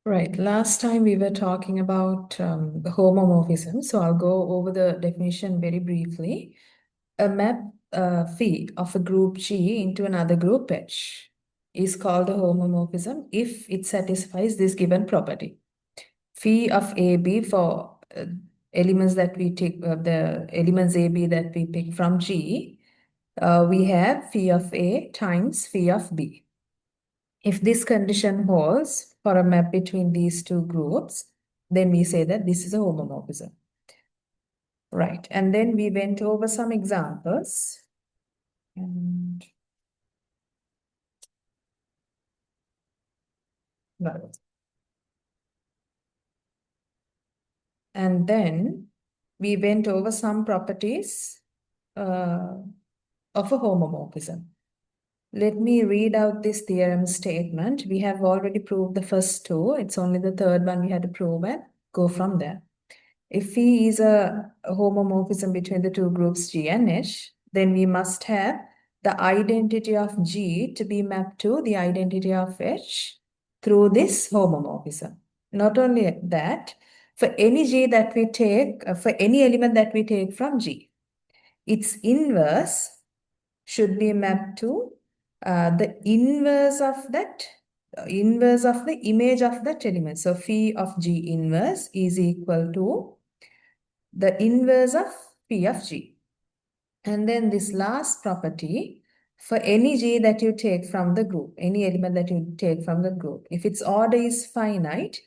Right. Last time we were talking about homomorphism. So I'll go over the definition very briefly. A map phi of a group G into another group H is called a homomorphism if it satisfies this given property. Phi of AB for elements that we take, the elements AB that we pick from G, we have phi of A times phi of B. If this condition holds for a map between these two groups, then we say that this is a homomorphism. Right. And then we went over some examples. And right. And then we went over some properties of a homomorphism. Let me read out this theorem statement. We have already proved the first two. It's only the third one we had to prove and go from there. If phi is a homomorphism between the two groups G and H, then we must have the identity of G to be mapped to the identity of H through this homomorphism. Not only that, for any G that we take, for any element that we take from G, its inverse should be mapped to the inverse of the image of that element. So phi of G inverse is equal to the inverse of P of G. And then this last property, for any G that you take from the group, any element that you take from the group, if its order is finite,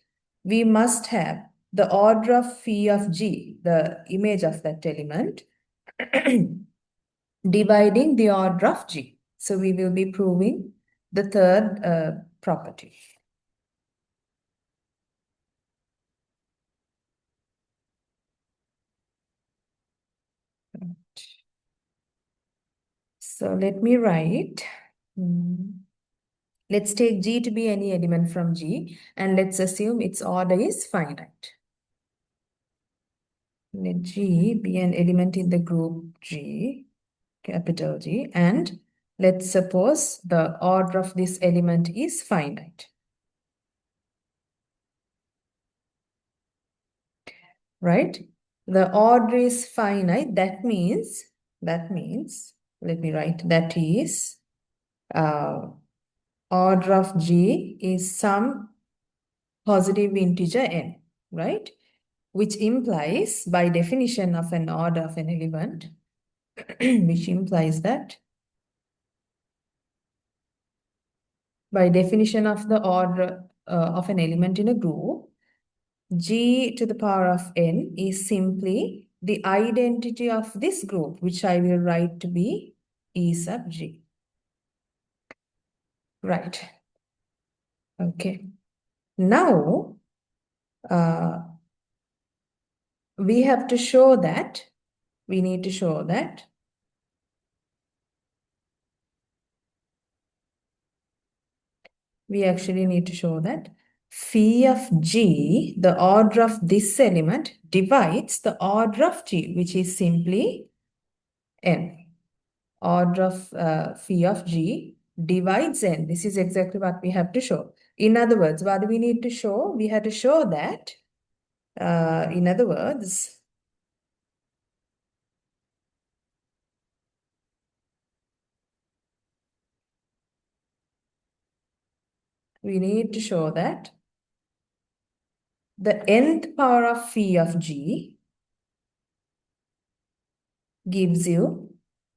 we must have the order of phi of G, the image of that element, dividing the order of G. So we will be proving the third property. So let me write. Let's take G to be any element from G, and let's assume its order is finite. Let G be an element in the group G, capital G, and let's suppose the order of this element is finite. Right? The order is finite. That means, let me write, that is, order of G is some positive integer n, right? Which implies, by definition of an order of an element, which implies that by definition of the order of an element in a group, G to the power of n is simply the identity of this group, which I will write to be E sub G. Right. Okay. Now, we have to show that, we need to show that we actually need to show that phi of G, the order of this element, divides the order of G, which is simply n. Order of phi of G divides n. This is exactly what we have to show. In other words, what do we need to show? We have to show that, in other words, we need to show that the nth power of phi of G gives you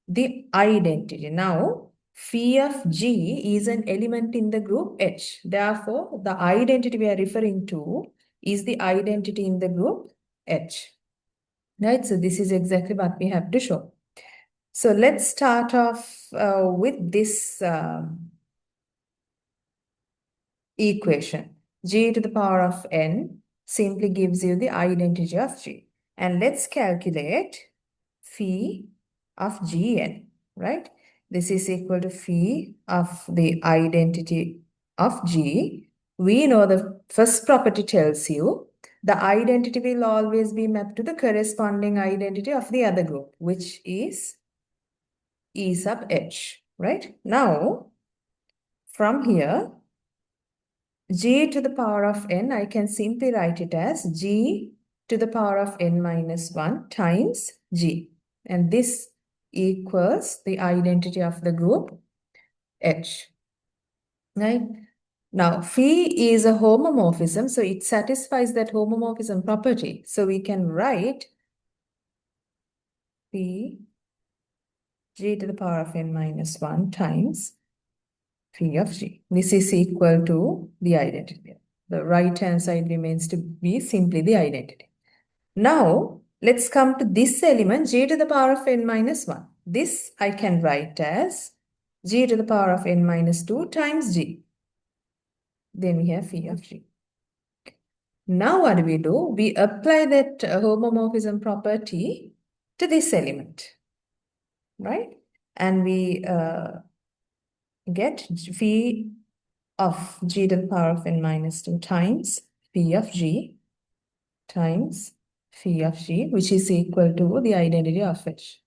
the identity. Now, phi of G is an element in the group H. Therefore, the identity we are referring to is the identity in the group H. Right? So this is exactly what we have to show. So let's start off with this equation. G to the power of n simply gives you the identity of G. And let's calculate phi of Gn, right? This is equal to phi of the identity of G. We know the first property tells you the identity will always be mapped to the corresponding identity of the other group, which is E sub H, right? Now, from here, g to the power of n, I can simply write it as g to the power of n minus 1 times g. And this equals the identity of the group H. Right? Now, phi is a homomorphism, so it satisfies that homomorphism property. So we can write phi g to the power of n minus 1 times phi of g. This is equal to the identity. The right-hand side remains to be simply the identity. Now, let's come to this element, g to the power of n minus 1. This I can write as g to the power of n minus 2 times g. Then we have phi of g. Now what do? We apply that homomorphism property to this element, right? And we get phi of g to the power of n minus 2 times phi of g times phi of g, which is equal to the identity of h.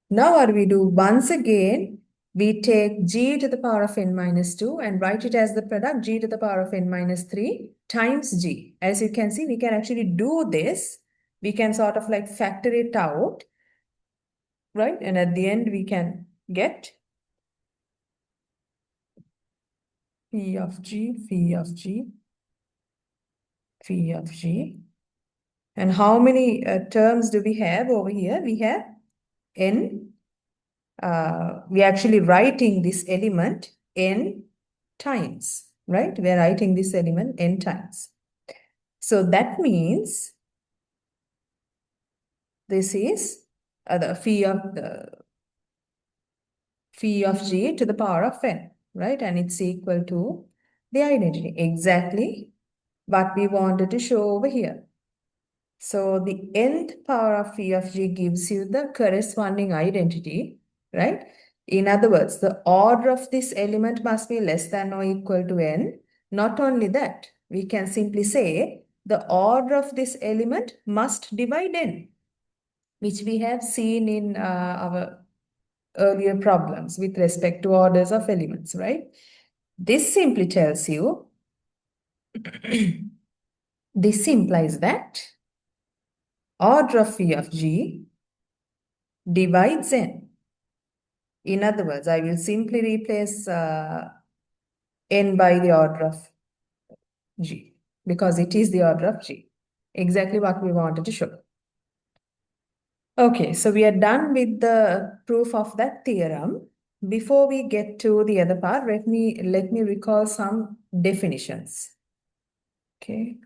Now what we do? Once again, we take g to the power of n minus 2 and write it as the product g to the power of n minus 3 times g. As you can see, we can actually do this. We can sort of like factor it out, right? And at the end, we can get phi of g, phi of g, phi of g. And how many terms do we have over here? We have n. We're actually writing this element n times, right? We're writing this element n times. So that means this is the phi of g to the power of n, right? And it's equal to the identity, exactly what we wanted to show over here. So the nth power of phi of g gives you the corresponding identity, right? In other words, the order of this element must be less than or equal to n. Not only that, we can simply say the order of this element must divide n, which we have seen in our earlier problems with respect to orders of elements, right? This simply tells you, this implies that order of phi of g divides n. In other words, I will simply replace n by the order of g because it is the order of g. Exactly what we wanted to show. Okay, so we are done with the proof of that theorem. Before we get to the other part, let me recall some definitions. Okay.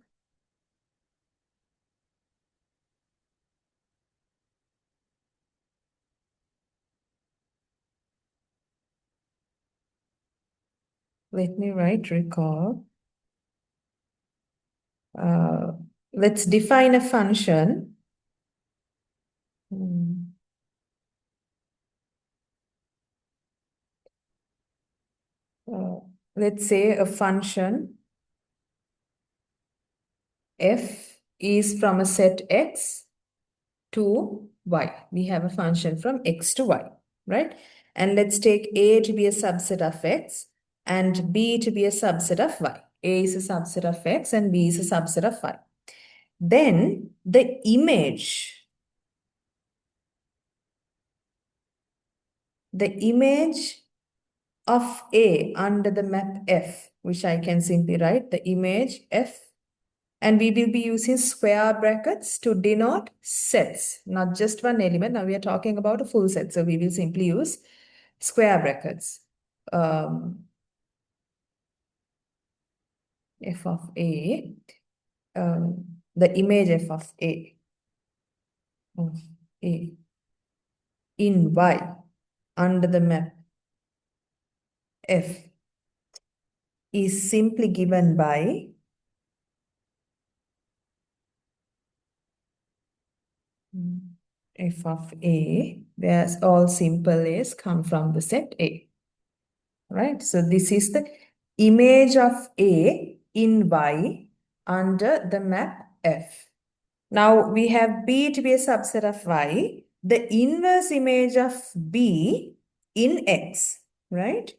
Let me recall. Let's define a function. Let's say a function f is from a set x to y. We have a function from x to y, right? And let's take a to be a subset of x and b to be a subset of y. A is a subset of x and b is a subset of y. Then the image of A under the map F, which I can simply write the image F, and we will be using square brackets to denote sets, not just one element. Now we are talking about a full set, so we will simply use square brackets. F of A, the image F of A in Y under the map F is simply given by f of A, where all simple A's come from the set A, right? So this is the image of A in Y under the map F. Now we have B to be a subset of Y, the inverse image of B in X, right?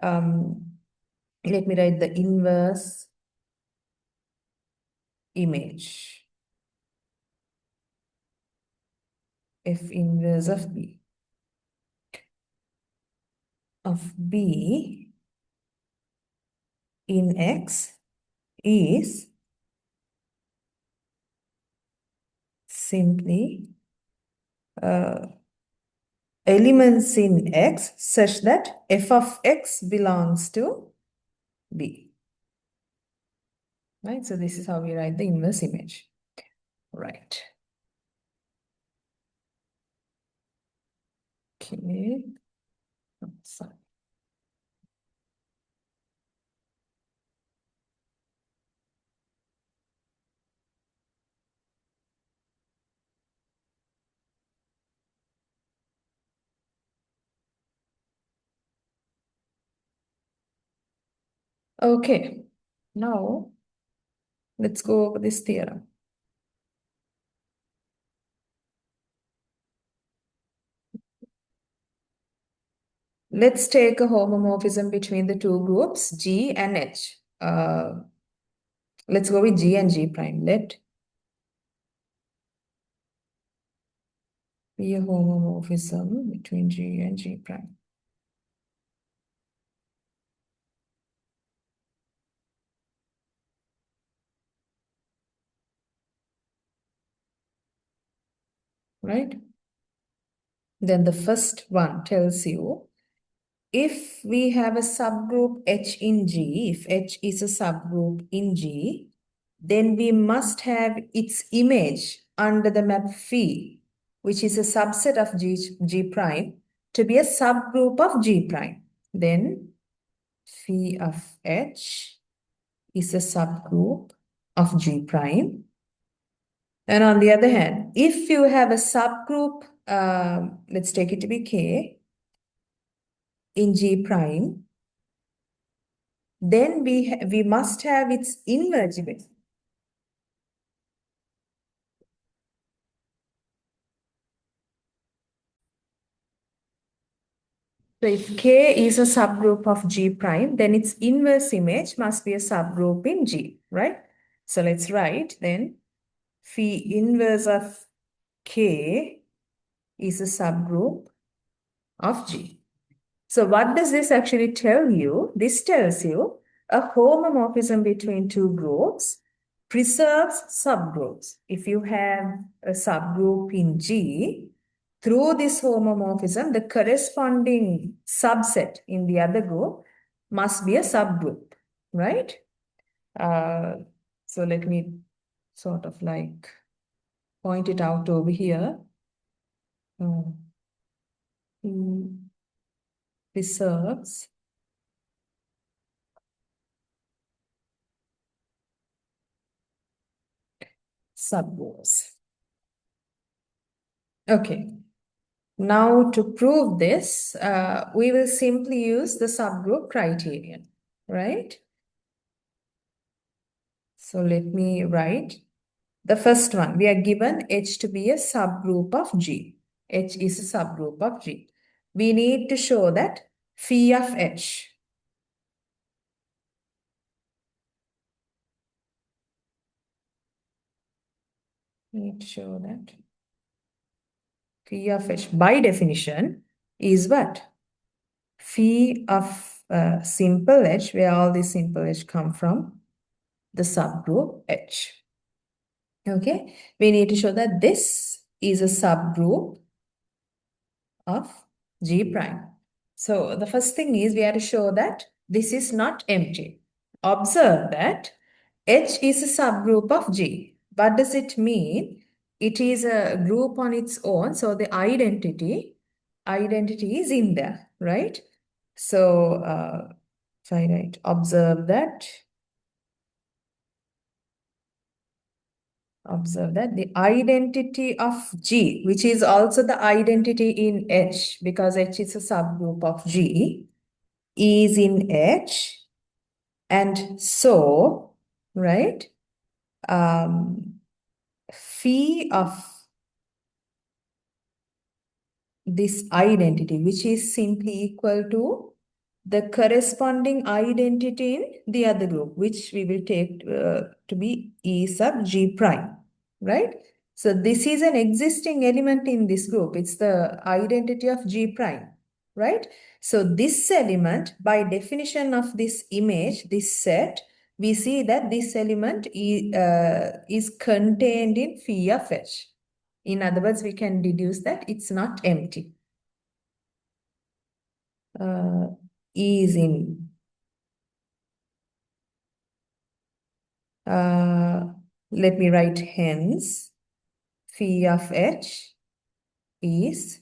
Let me write the inverse image. F inverse of B. Of B in X is simply elements in X such that f of X belongs to B. Right? So this is how we write the inverse image. Right. Okay. Sorry. Okay. Now let's go over this theorem. Let's take a homomorphism between the two groups G and H. Let's go with G and G prime. Let be a homomorphism between G and G prime. Right? Then the first one tells you if we have a subgroup H in G, if H is a subgroup in G, then we must have its image under the map phi, which is a subset of G prime, to be a subgroup of G prime. Then phi of H is a subgroup of G prime. And on the other hand, if you have a subgroup, let's take it to be K in G prime, then we must have its inverse image. So if K is a subgroup of G prime, then its inverse image must be a subgroup in G, right? So let's write then phi inverse of K is a subgroup of G. So what does this actually tell you? This tells you a homomorphism between two groups preserves subgroups. If you have a subgroup in G, through this homomorphism, the corresponding subset in the other group must be a subgroup, right? So let me sort of like point it out over here. Preserves subgroups. Okay. Now to prove this, we will simply use the subgroup criterion, right? So let me write the first one. We are given H to be a subgroup of G. H is a subgroup of G. We need to show that phi of H. We need to show that phi of H by definition is what? Phi of simple H, where all these simple H come from, the subgroup H. Okay, we need to show that this is a subgroup of G prime. So the first thing is we have to show that this is not empty. Observe that H is a subgroup of G. What does it mean? It is a group on its own. So the identity is in there, right? So I write observe that the identity of G, which is also the identity in H, because H is a subgroup of G, is in H. And so, right, phi of this identity, which is simply equal to the corresponding identity in the other group, which we will take to be E sub G prime, right? So this is an existing element in this group. It's the identity of G prime, right? So this element, by definition of this image, this set, we see that this element is contained in phi of H. In other words, we can deduce that it's not empty. Is in let me write hence phi of H is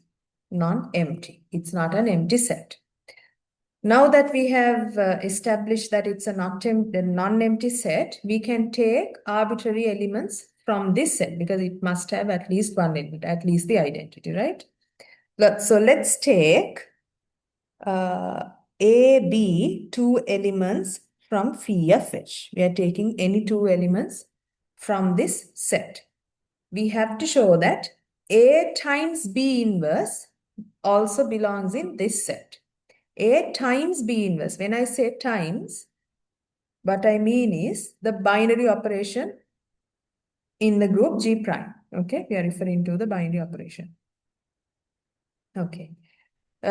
non-empty. It's not an empty set. Now that we have established that it's a non-empty set, we can take arbitrary elements from this set because it must have at least one element, at least the identity, right? So let's take A, B, two elements from phi of H. We are taking any two elements from this set. We have to show that A times B inverse also belongs in this set. A times B inverse. When I say times, what I mean is the binary operation in the group G prime. Okay, we are referring to the binary operation. Okay. We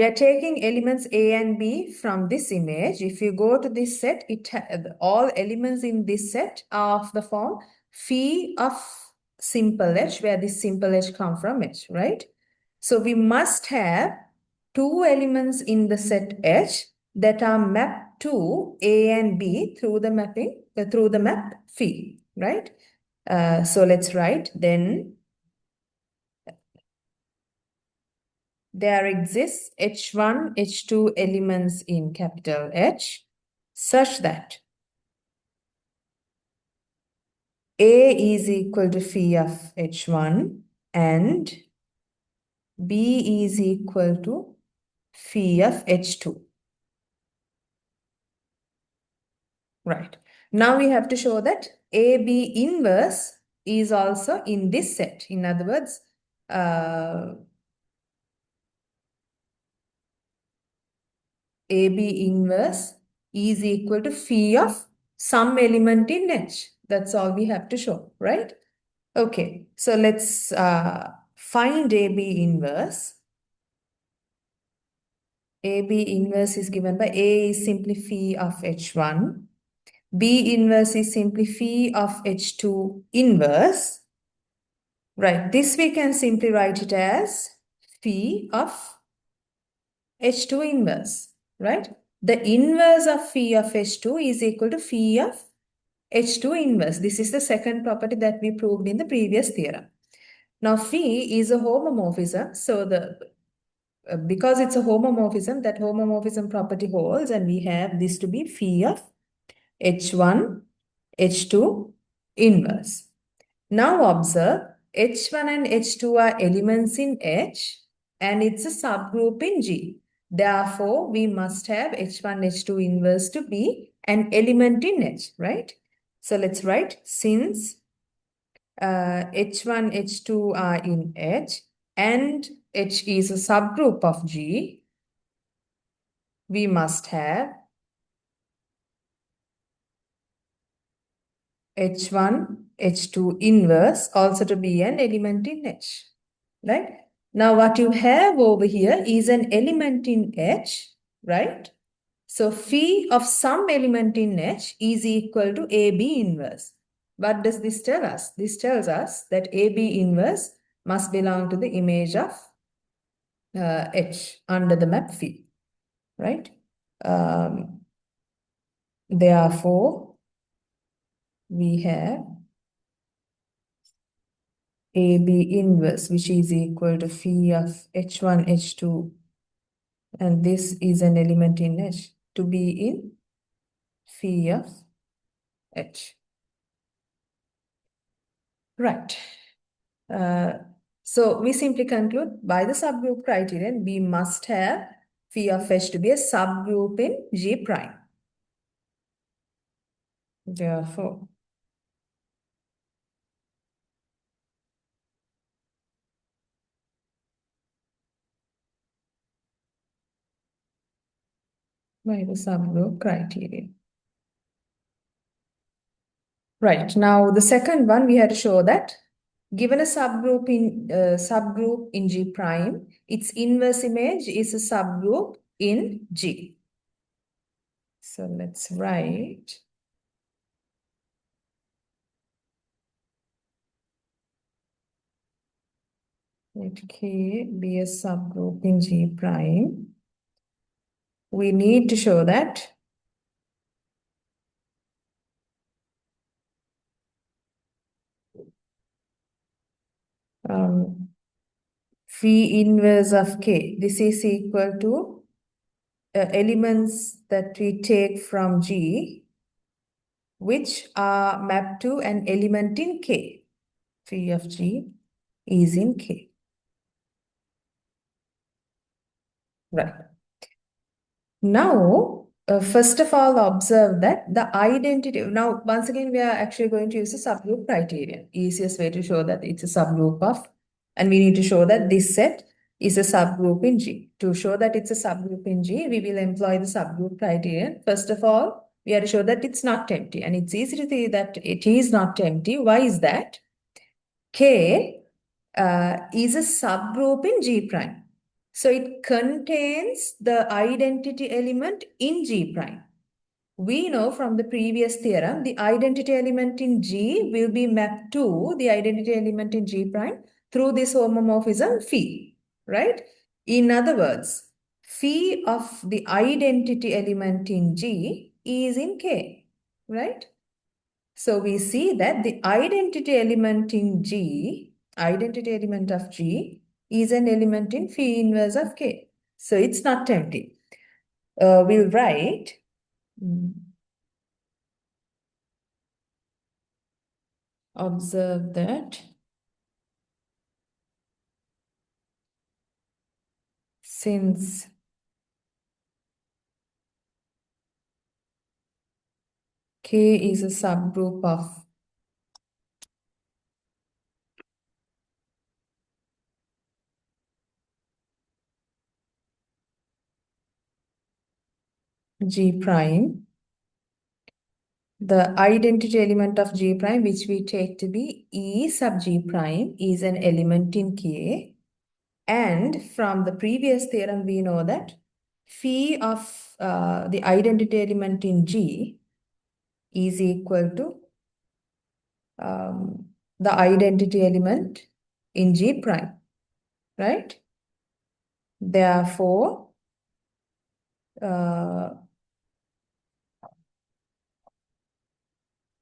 are taking elements A and B from this image. If you go to this set, all elements in this set are of the form phi of simple H, where this simple H come from H, right? So we must have two elements in the set H that are mapped to A and B through the map phi, right? So let's write then. There exists H1, H2 elements in capital H such that A is equal to phi of H1 and B is equal to phi of H2. Right. Now we have to show that AB inverse is also in this set. In other words, AB inverse is equal to phi of some element in H. That's all we have to show, right? Okay, so let's find AB inverse. AB inverse is given by A is simply phi of H1. B inverse is simply phi of H2 inverse. Right, this we can simply write it as phi of H2 inverse, right? The inverse of phi of H2 is equal to phi of H2 inverse. This is the second property that we proved in the previous theorem. Now, phi is a homomorphism. So because it's a homomorphism, that homomorphism property holds, and we have this to be phi of H1, H2 inverse. Now observe, H1 and H2 are elements in H, and it's a subgroup in G. Therefore, we must have H1, H2 inverse to be an element in H, right? So let's write, since H1, H2 are in H, and H is a subgroup of G, we must have H1, H2 inverse also to be an element in H, right? Now what you have over here is an element in H, right? So phi of some element in H is equal to AB inverse. What does this tell us? This tells us that AB inverse must belong to the image of H under the map phi, right? Therefore, we have AB inverse, which is equal to phi of H1, H2, and this is an element in H, to be in phi of H. Right. So we simply conclude by the subgroup criterion, we must have phi of H to be a subgroup in G prime. Therefore, by the subgroup criterion. Right. Now, the second one, we had to show that given a subgroup in G prime, its inverse image is a subgroup in G. So let's write let K be a subgroup in G prime. We need to show that phi inverse of K, this is equal to elements that we take from G, which are mapped to an element in K. Phi of G is in K. Right. Now, first of all, observe that the identity. Now, once again, we are actually going to use a subgroup criterion. Easiest way to show that it's a subgroup of, and we need to show that this set is a subgroup in G. To show that it's a subgroup in G, we will employ the subgroup criterion. First of all, we have to show that it's not empty. And it's easy to see that it is not empty. Why is that? K is a subgroup in G prime. So it contains the identity element in G prime. We know from the previous theorem, the identity element in G will be mapped to the identity element in G prime through this homomorphism phi, right? In other words, phi of the identity element in G is in K, right? So we see that the identity element in G, identity element of G, is an element in phi inverse of K. So it's not empty. We'll write observe that since K is a subgroup of G prime, the identity element of G prime, which we take to be E sub G prime, is an element in K. And from the previous theorem, we know that phi of the identity element in G is equal to the identity element in G prime, right? Therefore,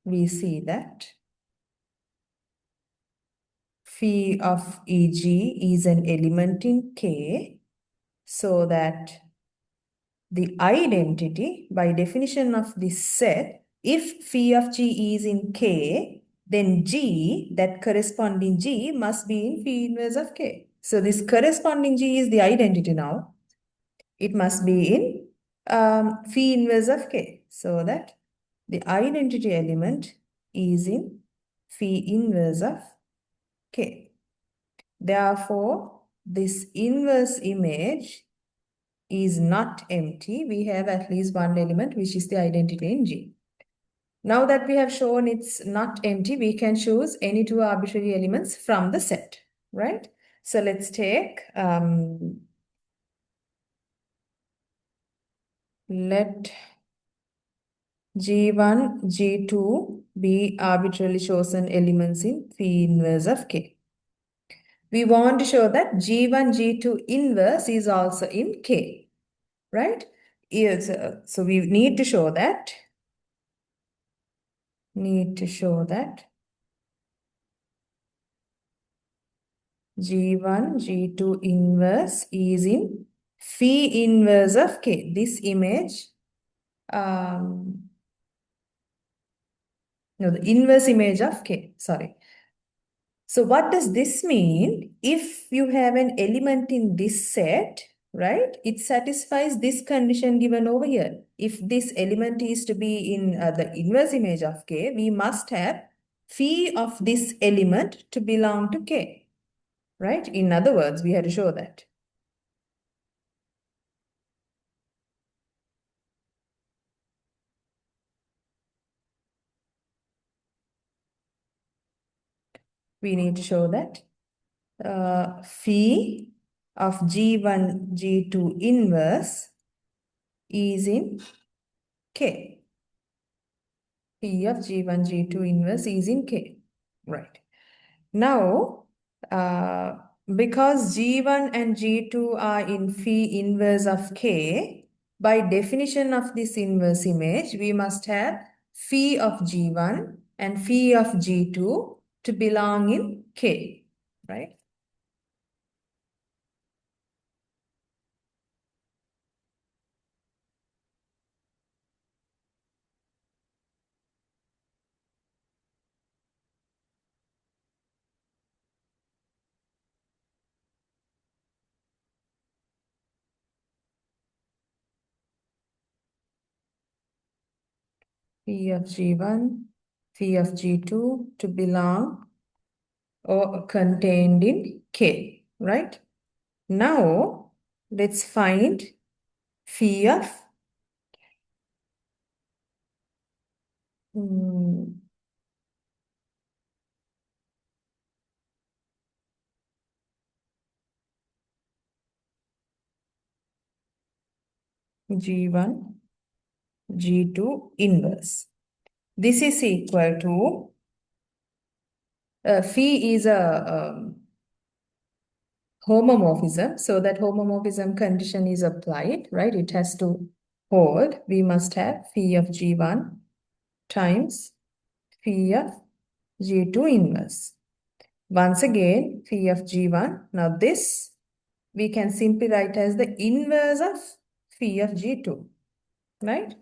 we see that phi of EG is an element in K, so that the identity, by definition of this set, if phi of G is in K, then G, that corresponding G, must be in phi inverse of K. So this corresponding G is the identity now. It must be in phi inverse of K, so that the identity element is in phi inverse of K. Therefore, this inverse image is not empty. We have at least one element, which is the identity in G. Now that we have shown it's not empty, we can choose any two arbitrary elements from the set, right? So let's take, let G1, G2 be arbitrarily chosen elements in phi inverse of K. We want to show that G1, G2 inverse is also in K, right? Yes, so we need to show that G1, G2 inverse is in phi inverse of K. This image, no, the inverse image of K, sorry. So what does this mean? If you have an element in this set, right, it satisfies this condition given over here. If this element is to be in the inverse image of K, we must have phi of this element to belong to K, right? In other words, we have to show that. we need to show that phi of G1, G2 inverse is in K. Phi of G1, G2 inverse is in K. Right. Now, because G1 and G2 are in phi inverse of K, by definition of this inverse image, we must have phi of G1 and phi of G2 to belong in K, right? Phi of G1, phi of G2 to belong or contained in K, right? Now, let's find phi of G1, G2 inverse. This is equal to, phi is a homomorphism. So that homomorphism condition is applied, right? It has to hold. We must have phi of G1 times phi of G2 inverse. Once again, phi of G1. Now this we can simply write as the inverse of phi of G2, right?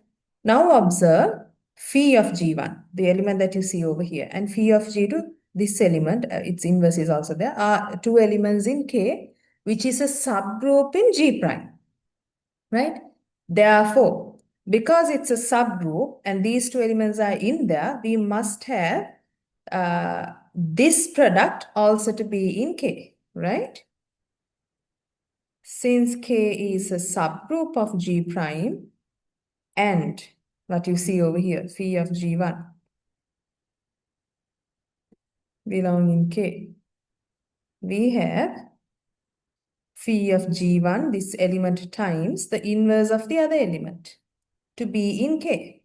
Now observe phi of G1, the element that you see over here, and phi of G2, this element, its inverse is also there, are two elements in K, which is a subgroup in G prime, right? Therefore, because it's a subgroup and these two elements are in there, we must have this product also to be in K, right? Since K is a subgroup of G prime and what you see over here, phi of G1 belong in K, we have phi of G1, this element times the inverse of the other element to be in K.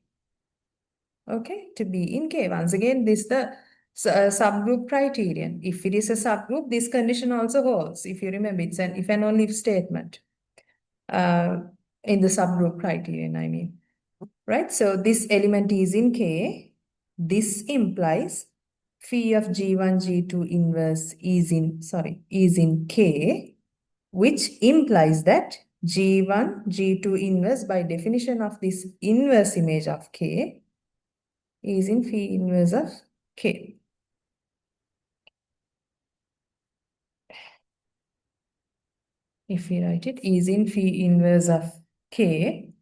Okay, to be in K. Once again, this is the subgroup criterion. If it is a subgroup, this condition also holds. If you remember, it's an if and only if statement in the subgroup criterion, I mean. Right? So this element is in K. This implies phi of G1, G2 inverse is in K, which implies that G1, G2 inverse by definition of this inverse image of K is in phi inverse of K. If we write it, is in phi inverse of K.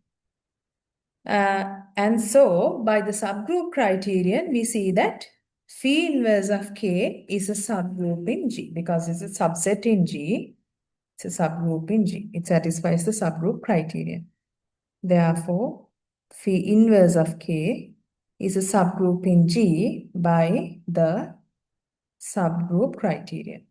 And so, by the subgroup criterion, we see that phi inverse of K is a subgroup in G because it's a subset in G. It's a subgroup in G. It satisfies the subgroup criterion. Therefore, phi inverse of K is a subgroup in G by the subgroup criterion.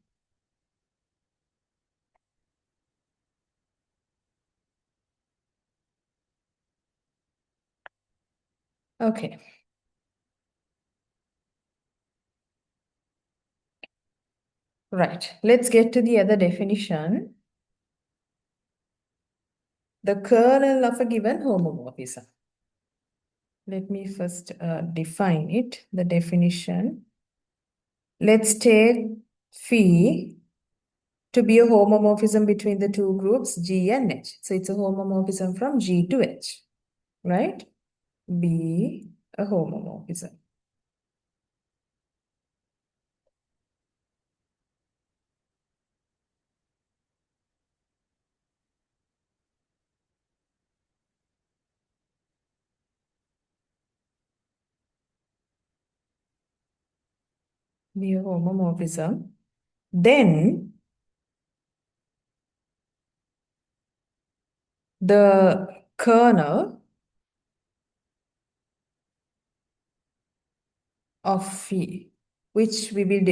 Okay. Right. Let's get to the other definition. The kernel of a given homomorphism. Let me first define it, the definition. Let's take phi to be a homomorphism between the two groups G and H. So it's a homomorphism from G to H, right? Be a homomorphism. Be a homomorphism. Then the kernel of phi which we will,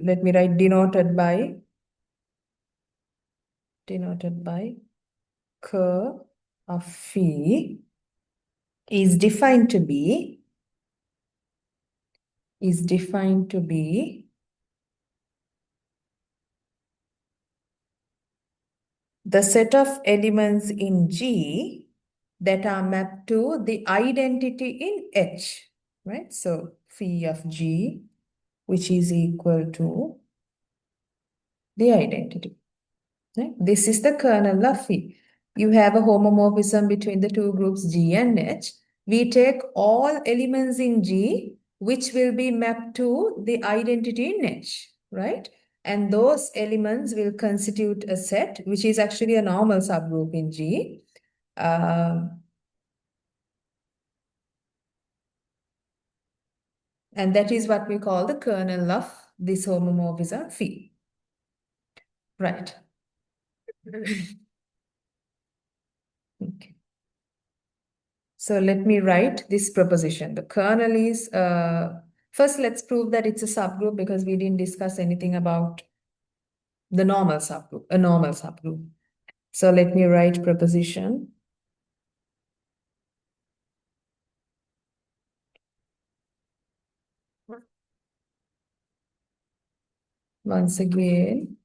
let me write denoted by curve of phi is defined to be the set of elements in G that are mapped to the identity in H, right? So phi of G, which is equal to the identity. Right? This is the kernel of phi. You have a homomorphism between the two groups G and H. We take all elements in G, which will be mapped to the identity in H, right? And those elements will constitute a set, which is actually a normal subgroup in G. And that is what we call the kernel of this homomorphism phi. Right. Okay. So let me write this proposition. The kernel is, first let's prove that it's a subgroup because we didn't discuss anything about the normal subgroup, a normal subgroup. So let me write proposition. Once again,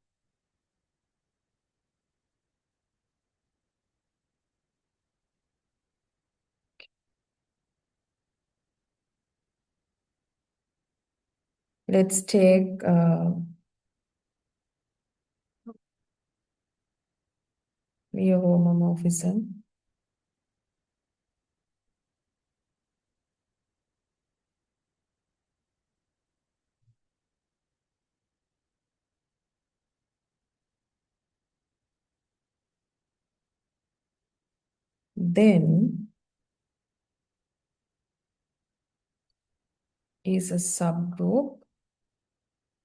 let's take your homomorphism. Then is a subgroup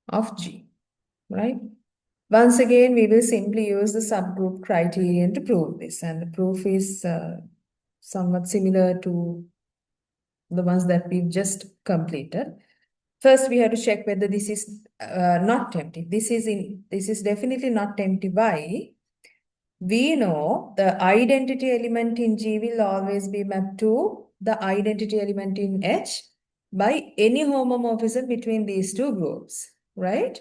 of G, right? Once again, we will simply use the subgroup criterion to prove this, and the proof is somewhat similar to the ones that we've just completed. First, we have to check whether this is not empty. This is definitely not empty. Why? We know the identity element in G will always be mapped to the identity element in H by any homomorphism between these two groups, right?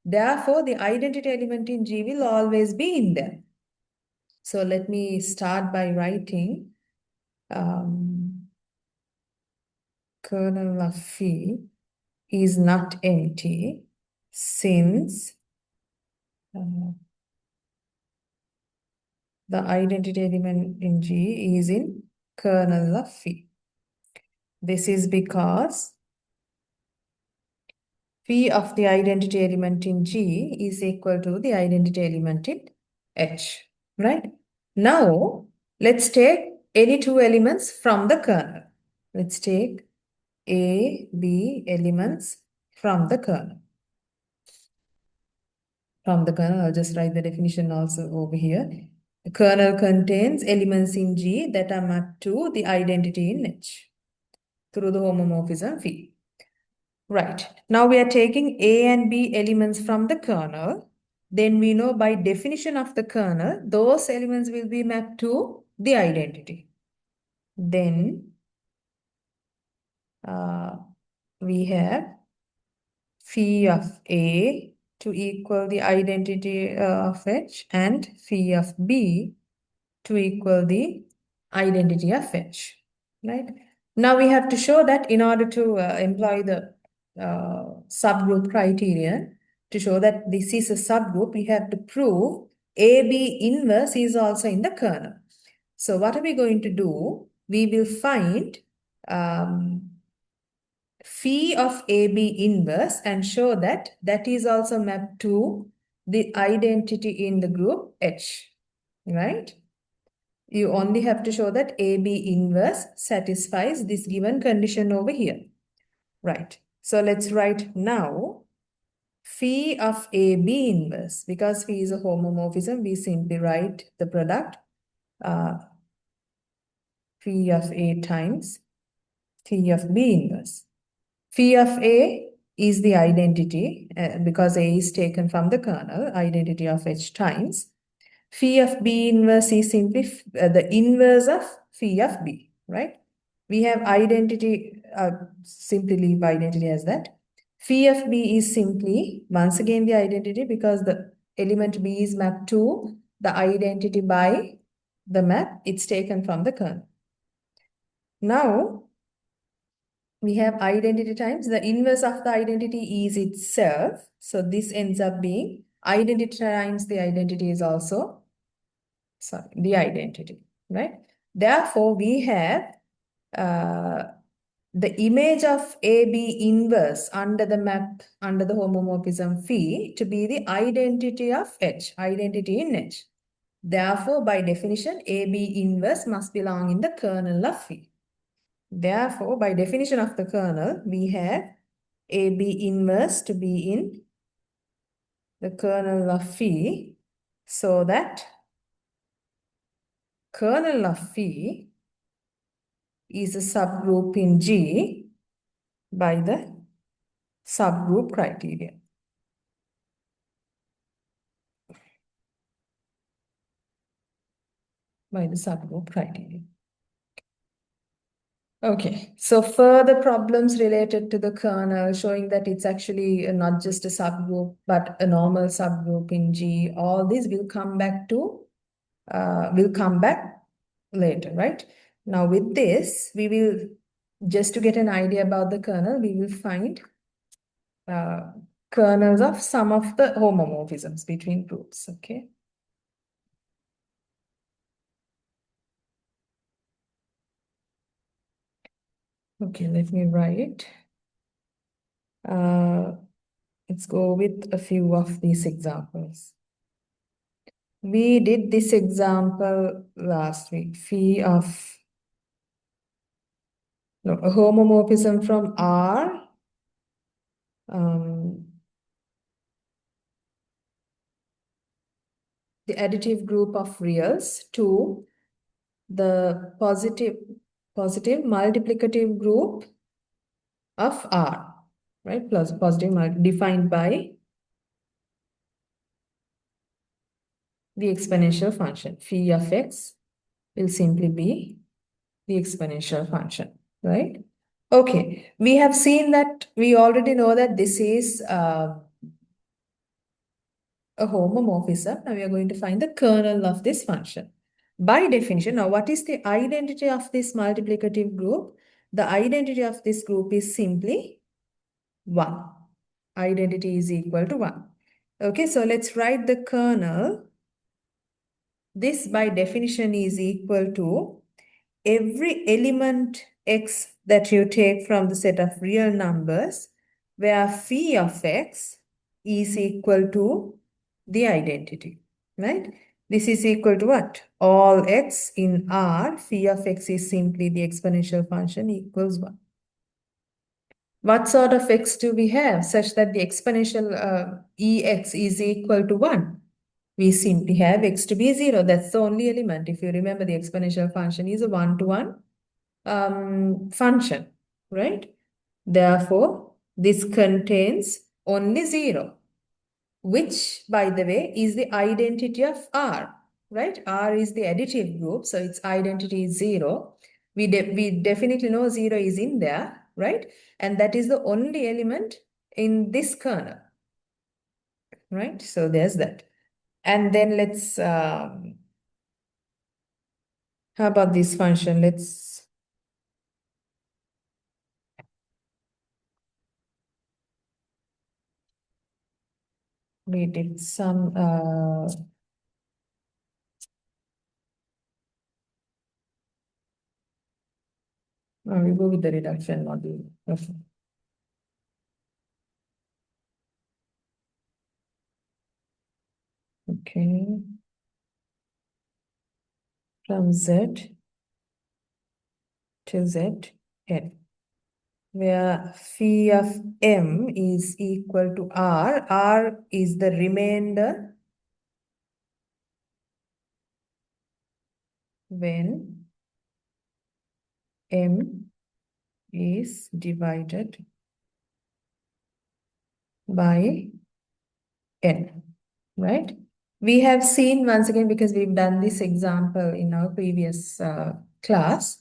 Therefore, the identity element in G will always be in them. So let me start by writing kernel of phi is not empty since the identity element in G is in kernel of phi. This is because phi of the identity element in G is equal to the identity element in H, right? Now, let's take any two elements from the kernel. Let's take A, B elements from the kernel. From the kernel, I'll just write the definition also over here. The kernel contains elements in G that are mapped to the identity in H through the homomorphism phi. Right. Now we are taking A and B elements from the kernel. Then we know by definition of the kernel, those elements will be mapped to the identity. Then we have phi of A to equal the identity of H and phi of B to equal the identity of H, right? Now we have to show that in order to employ the subgroup criterion, to show that this is a subgroup, we have to prove AB inverse is also in the kernel. So what are we going to do? We will find phi of AB inverse and show that that is also mapped to the identity in the group H, right? You only have to show that AB inverse satisfies this given condition over here, right? So let's write now phi of AB inverse. Because phi is a homomorphism, we simply write the product phi of A times phi of B inverse. Phi of A is the identity, because A is taken from the kernel, identity of H times. Phi of B inverse is simply the inverse of phi of B, right? We have identity, simply leave identity as that. Phi of B is simply, once again, the identity because the element B is mapped to the identity by the map. It's taken from the kernel. Now, we have identity times the inverse of the identity is itself. So this ends up being identity times the identity is also, sorry, the identity, right? Therefore, we have uh, the image of AB inverse under the map, under the homomorphism phi to be the identity of H, identity in H. Therefore, by definition, AB inverse must belong in the kernel of phi. Therefore, by definition of the kernel, we have AB inverse to be in the kernel of phi, so that kernel of phi is a subgroup in G by the subgroup criteria. By the subgroup criteria. Okay, so further problems related to the kernel showing that it's actually not just a subgroup, but a normal subgroup in G. All these will come back later, right? Now with this, we will, just to get an idea about the kernel, we will find kernels of some of the homomorphisms between groups, okay? Okay, let me write. Let's go with a few of these examples. We did this example last week. Phi of a homomorphism from R. The additive group of reals to the positive multiplicative group of R, right? Plus positive defined by the exponential function. Phi of x will simply be the exponential function, right? Okay, we have seen that, we already know that this is a homomorphism. Now we are going to find the kernel of this function. By definition, now what is the identity of this multiplicative group? The identity of this group is simply 1. Identity is equal to 1. Okay, so let's write the kernel. This by definition is equal to every element x that you take from the set of real numbers where phi of x is equal to the identity, right? This is equal to what? All x in R, phi of x is simply the exponential function equals 1. What sort of x do we have such that the exponential ex is equal to 1? We simply have x to be 0. That's the only element. If you remember, the exponential function is a one-to-one function, right? Therefore, this contains only 0, which, by the way, is the identity of R, right? R is the additive group, so its identity is 0. We definitely know 0 is in there, right? And that is the only element in this kernel, right? So there's that. And then let's, how about this function? We did some, we go with the reduction module. Okay. Okay. From Z to Z n, where phi of m is equal to R. R is the remainder when m is divided by n, right? We have seen once again, because we've done this example in our previous class,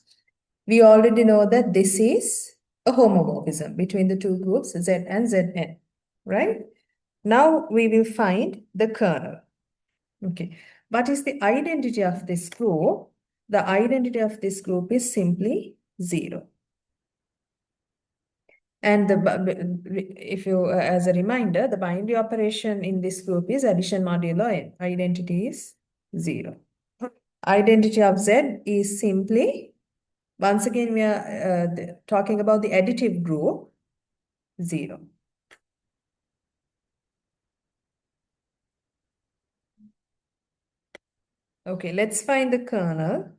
we already know that this is a homomorphism between the two groups Z and Zn, right? Now we will find the kernel. Okay, what is the identity of this group? The identity of this group is simply 0. And if you, as a reminder, the binary operation in this group is addition modulo n. Identity is 0. Identity of Z is simply, once again, we are talking about the additive group, 0. Okay, let's find the kernel.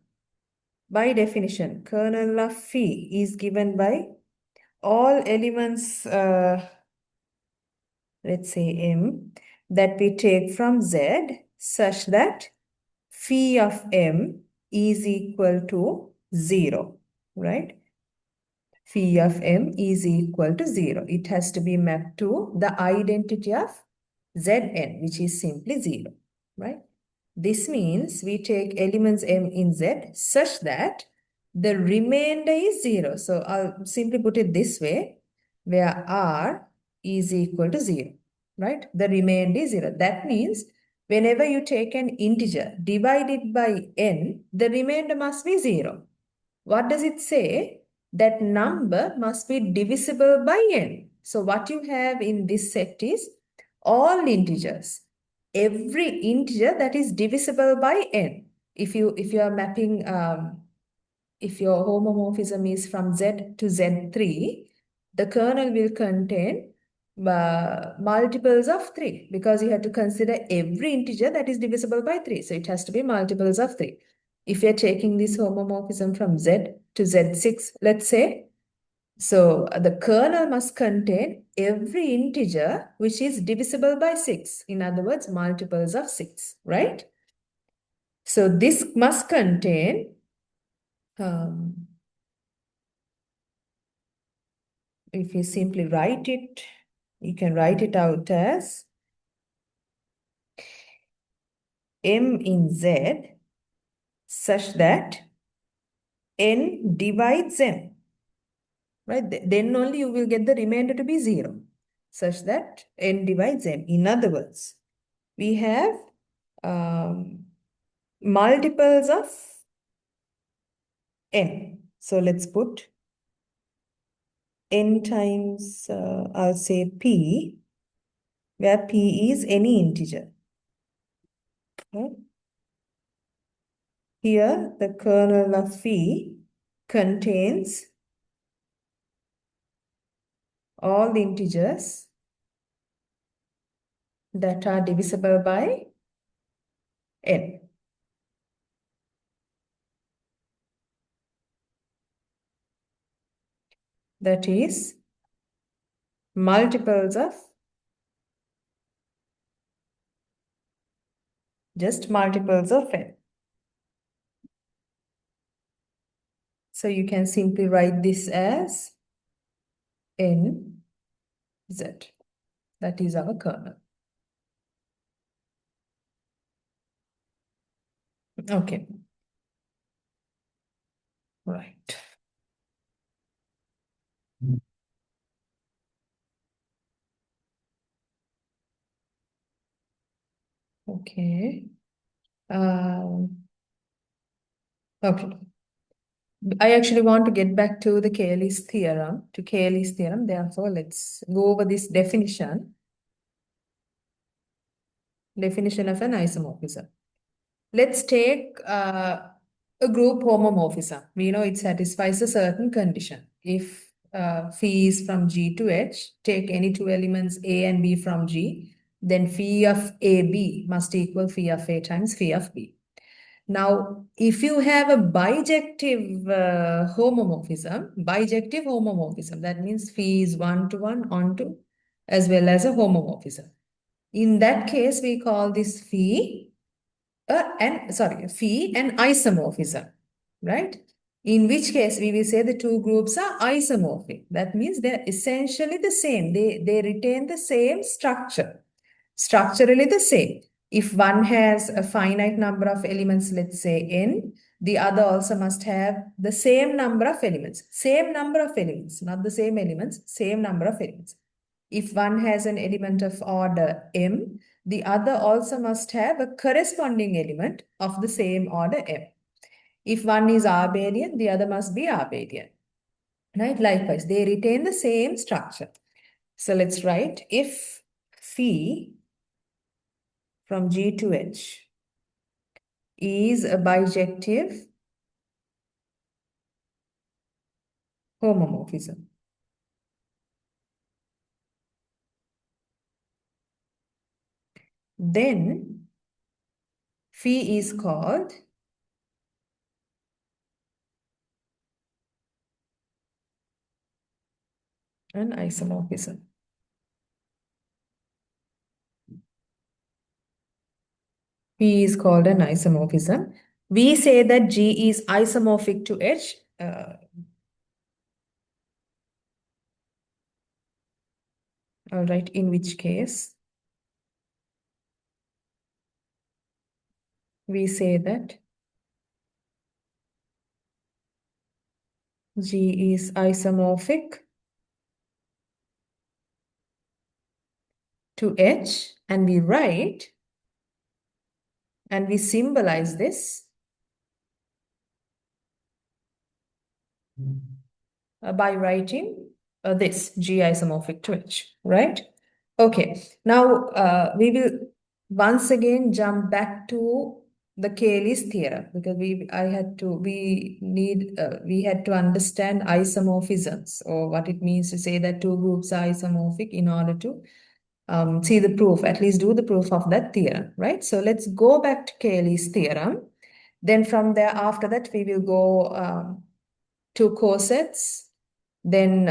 By definition, kernel of phi is given by all elements, let's say M, that we take from Z such that phi of M is equal to 0, right? Phi of M is equal to 0. It has to be mapped to the identity of Zn, which is simply 0, right? This means we take elements M in Z such that the remainder is 0. So I'll simply put it this way, where R is equal to 0, right? The remainder is 0. That means whenever you take an integer, divide it by n, the remainder must be 0. What does it say? That number must be divisible by n. So what you have in this set is all integers. Every integer that is divisible by n. If you are mapping, if your homomorphism is from Z to Z3, the kernel will contain multiples of 3, because you have to consider every integer that is divisible by 3. So it has to be multiples of 3. If you're taking this homomorphism from Z to Z6, let's say, so the kernel must contain every integer which is divisible by 6. In other words, multiples of 6, right? So this must contain, if you simply write it, you can write it out as M in Z such that n divides m, right? Then only you will get the remainder to be 0, such that n divides m. In other words, we have multiples of n. So let's put n times, I'll say p, where p is any integer. Right? Here, the kernel of phi contains all the integers that are divisible by n. That is multiples of, just multiples of n. So you can simply write this as n z. That is our kernel. Okay. Right. Okay. Okay. I actually want to get back to the Cayley's theorem, Therefore, let's go over this definition of an isomorphism. Let's take a group homomorphism. We know it satisfies a certain condition. If phi is from G to H, take any two elements A and B from G, then phi of AB must equal phi of A times phi of B. Now, if you have a bijective homomorphism, that means phi is 1-to-1 onto as well as a homomorphism. In that case, we call this phi an isomorphism, right? In which case, we will say the two groups are isomorphic. That means they're essentially the same. They retain the same structure, structurally the same. If one has a finite number of elements, let's say n, the other also must have the same number of elements. Same number of elements, not the same elements, same number of elements. If one has an element of order m, the other also must have a corresponding element of the same order m. If one is abelian, the other must be abelian. Right? Likewise, they retain the same structure. So let's write if phi from G to H is a bijective homomorphism. Then phi is called an isomorphism. P is called an isomorphism. We say that G is isomorphic to H. All right, in which case we say that G is isomorphic to H, and we write and we symbolize this by writing this G isomorphic to H, right? Okay, now we will once again jump back to the Cayley's theorem because we had to understand isomorphisms, or what it means to say that two groups are isomorphic, in order to see the proof, at least do the proof of that theorem, right? So let's go back to Cayley's theorem. Then from there, after that, we will go to cosets, then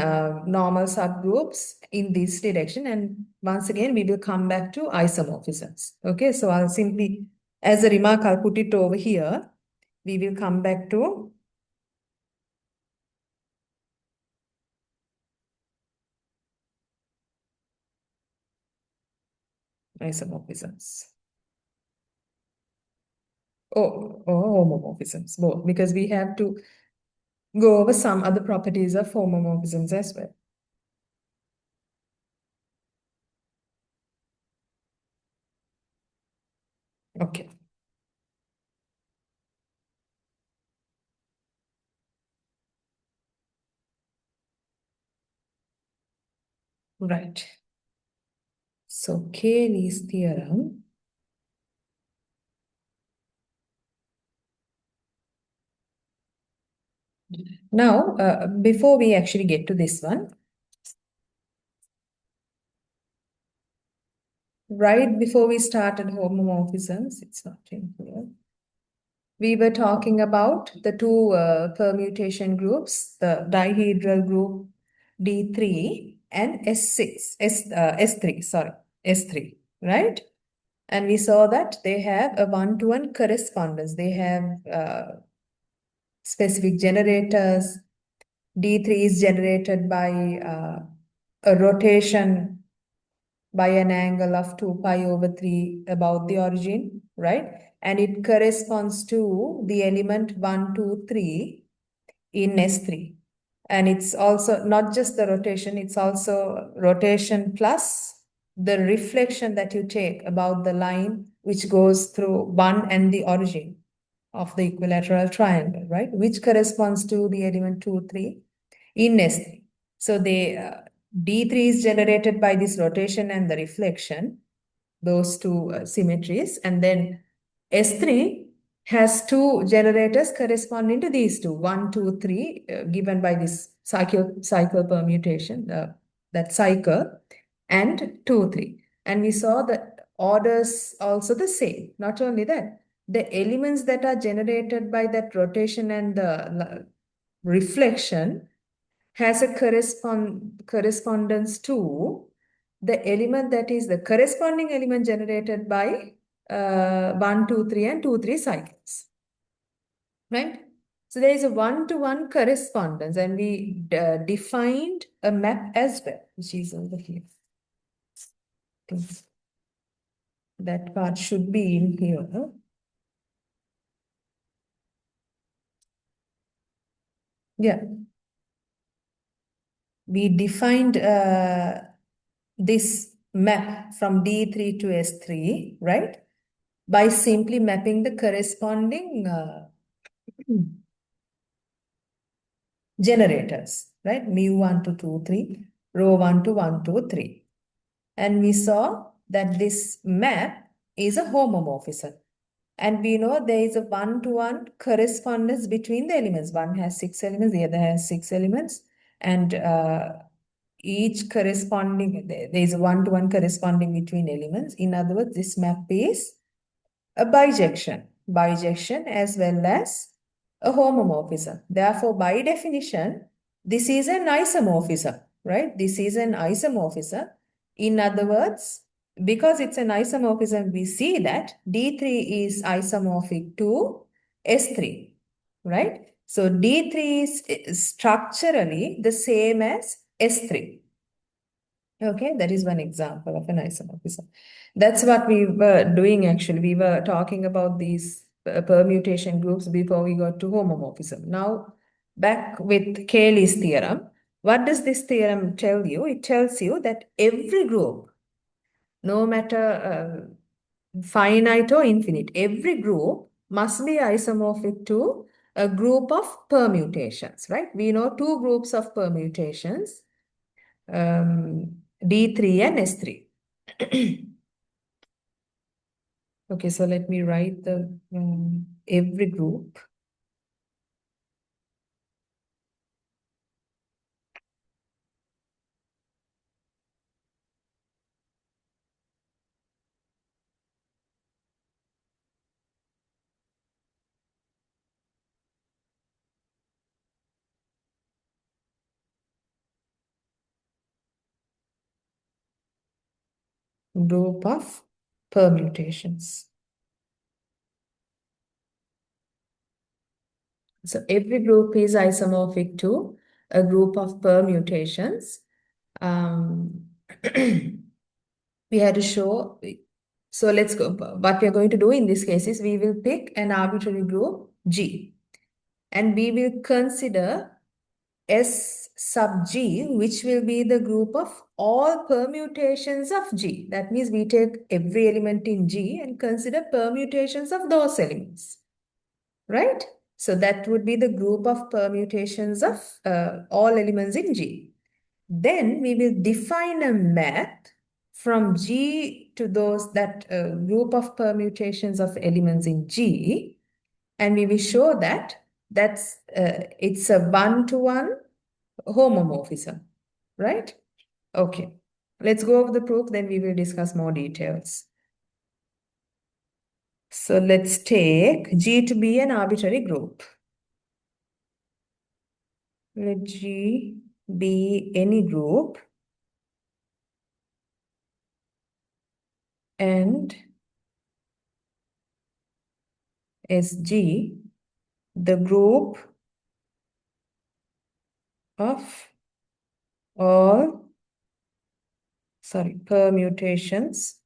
normal subgroups in this direction. And once again, we will come back to isomorphisms. Okay, so I'll simply, as a remark, I'll put it over here. We will come back to isomorphisms. Or homomorphisms, both, because we have to go over some other properties of homomorphisms as well. Okay. Right. So Cayley's theorem. Now, before we actually get to this one, right before we started homomorphisms, it's not in here. We were talking about the two permutation groups, the dihedral group D3 and S3, sorry, S3, right? And we saw that they have a one-to-one correspondence. They have specific generators. D3 is generated by a rotation by an angle of 2 pi over 3 about the origin, right? And it corresponds to the element 1, 2, 3 in S3. And it's also not just the rotation, it's also rotation plus the reflection that you take about the line which goes through 1 and the origin of the equilateral triangle, right? Which corresponds to the element 2, 3 in S3. So the D3 is generated by this rotation and the reflection, those two symmetries. And then S3 has two generators corresponding to these two, 1, 2, 3, given by this cycle permutation, that cycle, and 2, 3. And we saw that orders also the same. Not only that, the elements that are generated by that rotation and the reflection has a correspondence to the element that is the corresponding element generated by 1, 2, 3 and 2, 3 cycles, right? So there is a one-to-one correspondence, and we defined a map as well, which is over here. That part should be in here. Yeah. We defined this map from D3 to S3, right? By simply mapping the corresponding generators, right? Mu1 to 2, 3, rho1 to 1, 2, 3. And we saw that this map is a homomorphism. And we know there is a one-to-one correspondence between the elements. One has 6 elements, the other has 6 elements. And each corresponding, there is a one-to-one corresponding between elements. In other words, this map is a bijection as well as a homomorphism. Therefore, by definition, this is an isomorphism, right? This is an isomorphism. In other words, because it's an isomorphism, we see that D3 is isomorphic to S3, right? So D3 is structurally the same as S3. Okay, that is one example of an isomorphism. That's what we were doing actually. We were talking about these permutation groups before we got to homomorphism. Now, back with Cayley's theorem. What does this theorem tell you? It tells you that every group, no matter finite or infinite, every group must be isomorphic to a group of permutations, right? We know two groups of permutations. D3 and S3. Okay, so let me write the every group. Group of permutations. So every group is isomorphic to a group of permutations. We had to show, so let's go. What we are going to do in this case is we will pick an arbitrary group G, and we will consider S sub G, which will be the group of all permutations of G. That means we take every element in G and consider permutations of those elements, right? So that would be the group of permutations of all elements in G. Then we will define a map from G to those that group of permutations of elements in G, and we will show that it's a one-to-one homomorphism, right? Okay, let's go over the proof, then we will discuss more details. So let's take G to be an arbitrary group. Let G be any group and SG the group of all permutations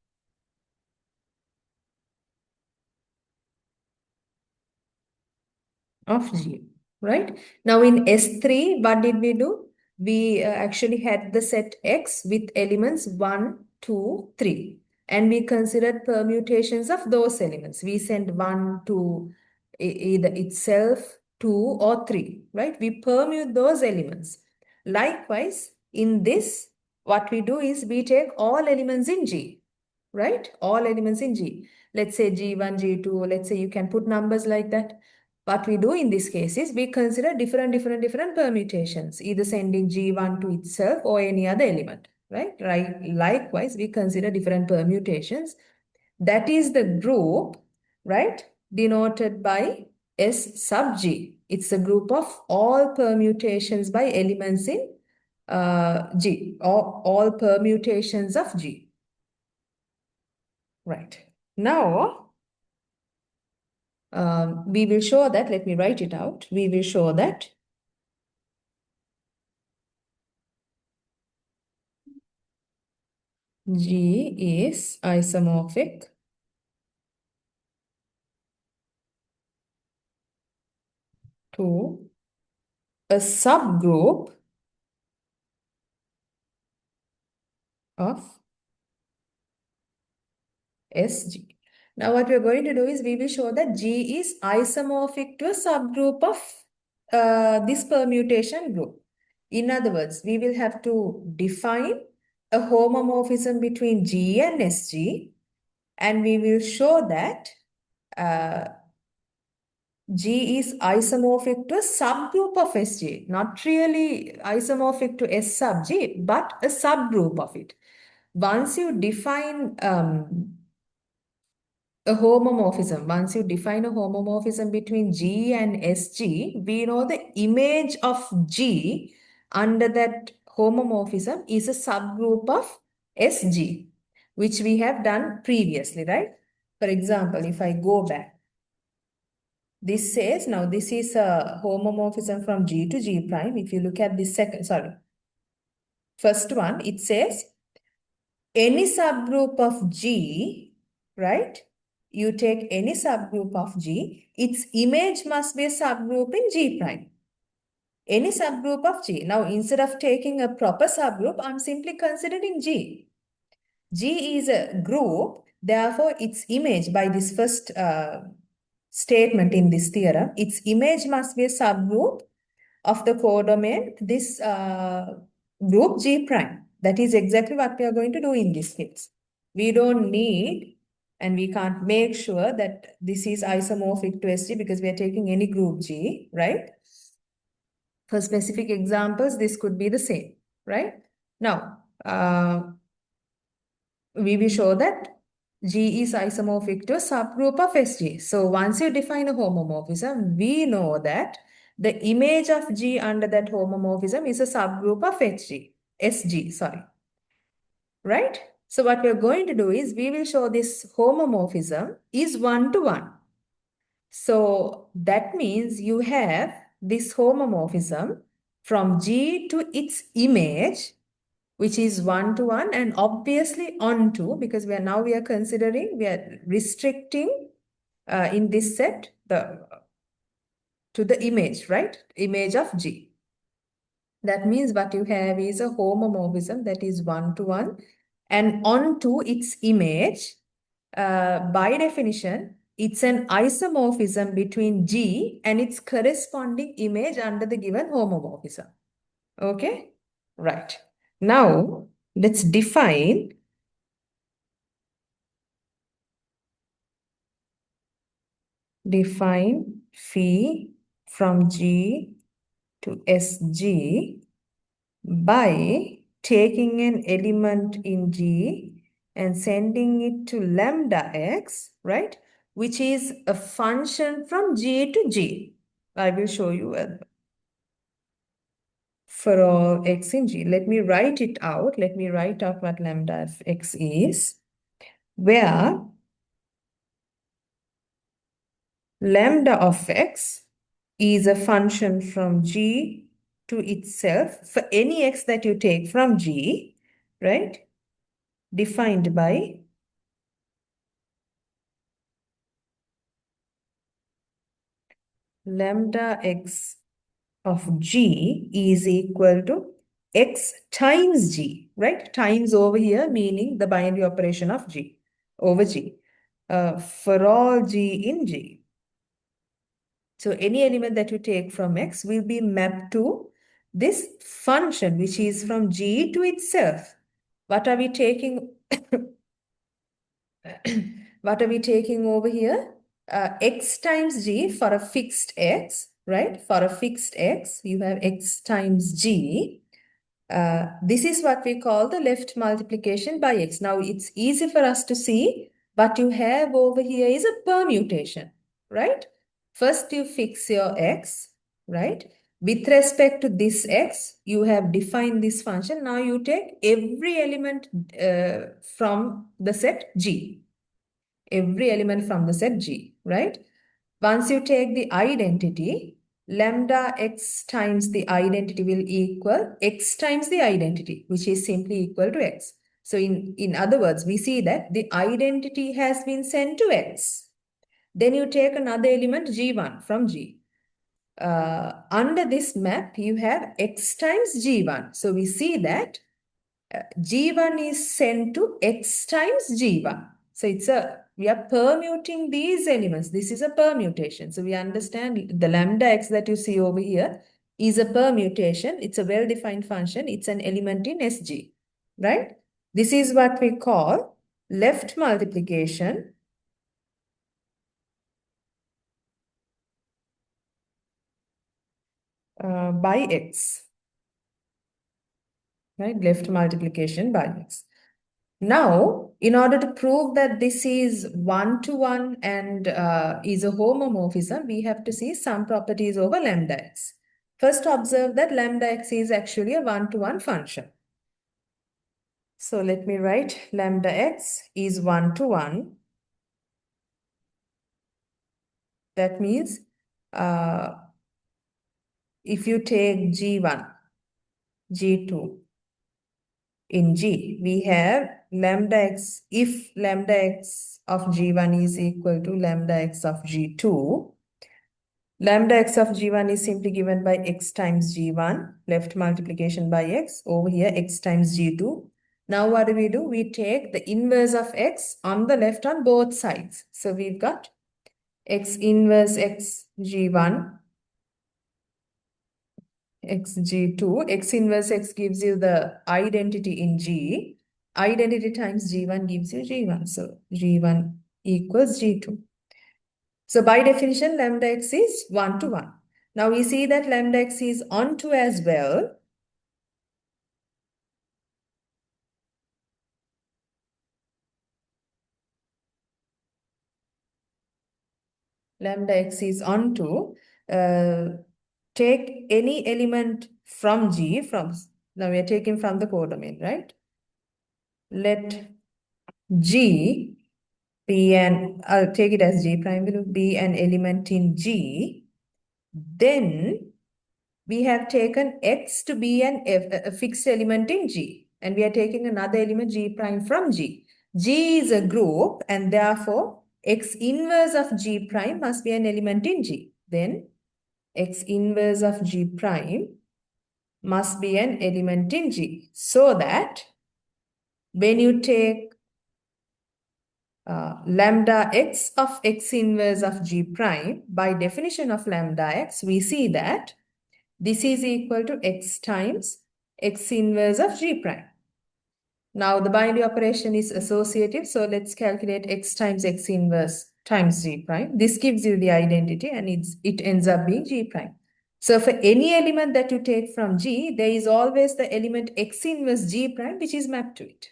of G, right? Now in S3, what did we do? We actually had the set X with elements 1, 2, 3. And we considered permutations of those elements. We sent 1 to either itself, 2 or 3, right? We permute those elements. Likewise, in this, what we do is we take all elements in G, right? All elements in G. Let's say G1, G2, let's say you can put numbers like that. What we do in this case is we consider different permutations, either sending G1 to itself or any other element, right? Likewise, we consider different permutations. That is the group, right? Denoted by S sub G. It's a group of all permutations by elements in G, or all permutations of G. Right. Now, We will show that, let me write it out. We will show that G is isomorphic to a subgroup of SG. Now what we're going to do is we will show that G is isomorphic to a subgroup of this permutation group. In other words, we will have to define a homomorphism between G and SG, and we will show that uh, G is isomorphic to a subgroup of SG, not really isomorphic to S sub G, but a subgroup of it. Once you define a homomorphism, once you define a homomorphism between G and SG, we know the image of G under that homomorphism is a subgroup of SG, which we have done previously, right? For example, if I go back, this says, now this is a homomorphism from G to G prime. If you look at this first one, it says any subgroup of G, right? You take any subgroup of G, its image must be a subgroup in G prime. Any subgroup of G. Now, instead of taking a proper subgroup, I'm simply considering G. G is a group, therefore its image by this first statement in this theorem, its image must be a subgroup of the codomain, this group G prime. That is exactly what we are going to do in this case. We don't need and we can't make sure that this is isomorphic to SG because we are taking any group G, right? For specific examples, this could be the same, right? Now, we will show that G is isomorphic to a subgroup of SG. So once you define a homomorphism, we know that the image of G under that homomorphism is a subgroup of SG, sorry. Right? So what we're going to do is we will show this homomorphism is one-to-one. So that means you have this homomorphism from G to its image, which is one-to-one and obviously onto, because we are considering, we are restricting in this set to the image, right? Image of G. That means what you have is a homomorphism that is one-to-one and onto its image. By definition, it's an isomorphism between G and its corresponding image under the given homomorphism. Okay? Right. Now, let's define phi from G to SG by taking an element in G and sending it to lambda x, right? Which is a function from G to G. I will show you for all x in G. Let me write it out. Let me write out what lambda of x is, where lambda of x is a function from G to itself for any x that you take from G, right? Defined by lambda x of G is equal to x times G, right? Times over here meaning the binary operation of G over G for all G in G. So any element that you take from X will be mapped to this function, which is from G to itself. What are we taking? What are we taking over here? X times G for a fixed X, right? For a fixed X, you have X times G. This is what we call the left multiplication by X. Now, it's easy for us to see what you have over here is a permutation, right? First, you fix your X, right? With respect to this X, you have defined this function. Now, you take every element from the set G. Every element from the set G, right? Once you take the identity, lambda x times the identity will equal x times the identity, which is simply equal to x. So in other words, we see that the identity has been sent to x. Then you take another element g1 from g. Under this map, you have x times g1. So we see that g1 is sent to x times g1. So we are permuting these elements. This is a permutation. So we understand the lambda x that you see over here is a permutation. It's a well-defined function. It's an element in SG, right? This is what we call left multiplication by x, right? Left multiplication by x. Now, in order to prove that this is one-to-one and is a homomorphism, we have to see some properties over lambda x. First, observe that lambda x is actually a one-to-one function. So let me write lambda x is one-to-one. That means if you take g1, g2, in G, we have lambda x, if lambda x of G1 is equal to lambda x of G2, lambda x of G1 is simply given by x times G1, left multiplication by x, over here x times G2. Now what do? We take the inverse of x on the left on both sides. So we've got x inverse x G1, xg2, x inverse x gives you the identity in G. Identity times G1 gives you G1. So G1 equals G2. So by definition, lambda x is 1-to-1. Now we see that lambda x is onto as well. Lambda x is onto. Take any element from G, now we are taking from the codomain, right? Let G be I'll take it as G prime will be an element in G, then we have taken X to be a fixed element in G, and we are taking another element G prime from G. G is a group, and therefore X inverse of G prime must be an element in G. Then X inverse of G prime must be an element in G, so that when you take lambda x of x inverse of G prime, by definition of lambda x, we see that this is equal to x times x inverse of G prime. Now the binary operation is associative, so let's calculate x times x inverse times G prime. This gives you the identity and it ends up being G prime. So for any element that you take from G, there is always the element x inverse G prime which is mapped to it.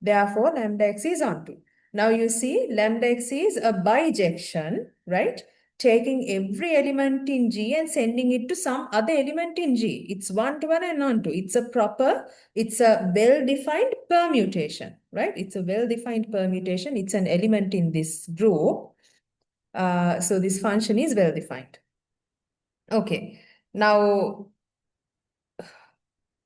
Therefore, lambda x is onto. Now you see lambda x is a bijection, right? Taking every element in G and sending it to some other element in G. It's one-to-one and onto. It's a well-defined permutation, right? It's a well-defined permutation. It's an element in this group. So this function is well-defined. Okay. Now,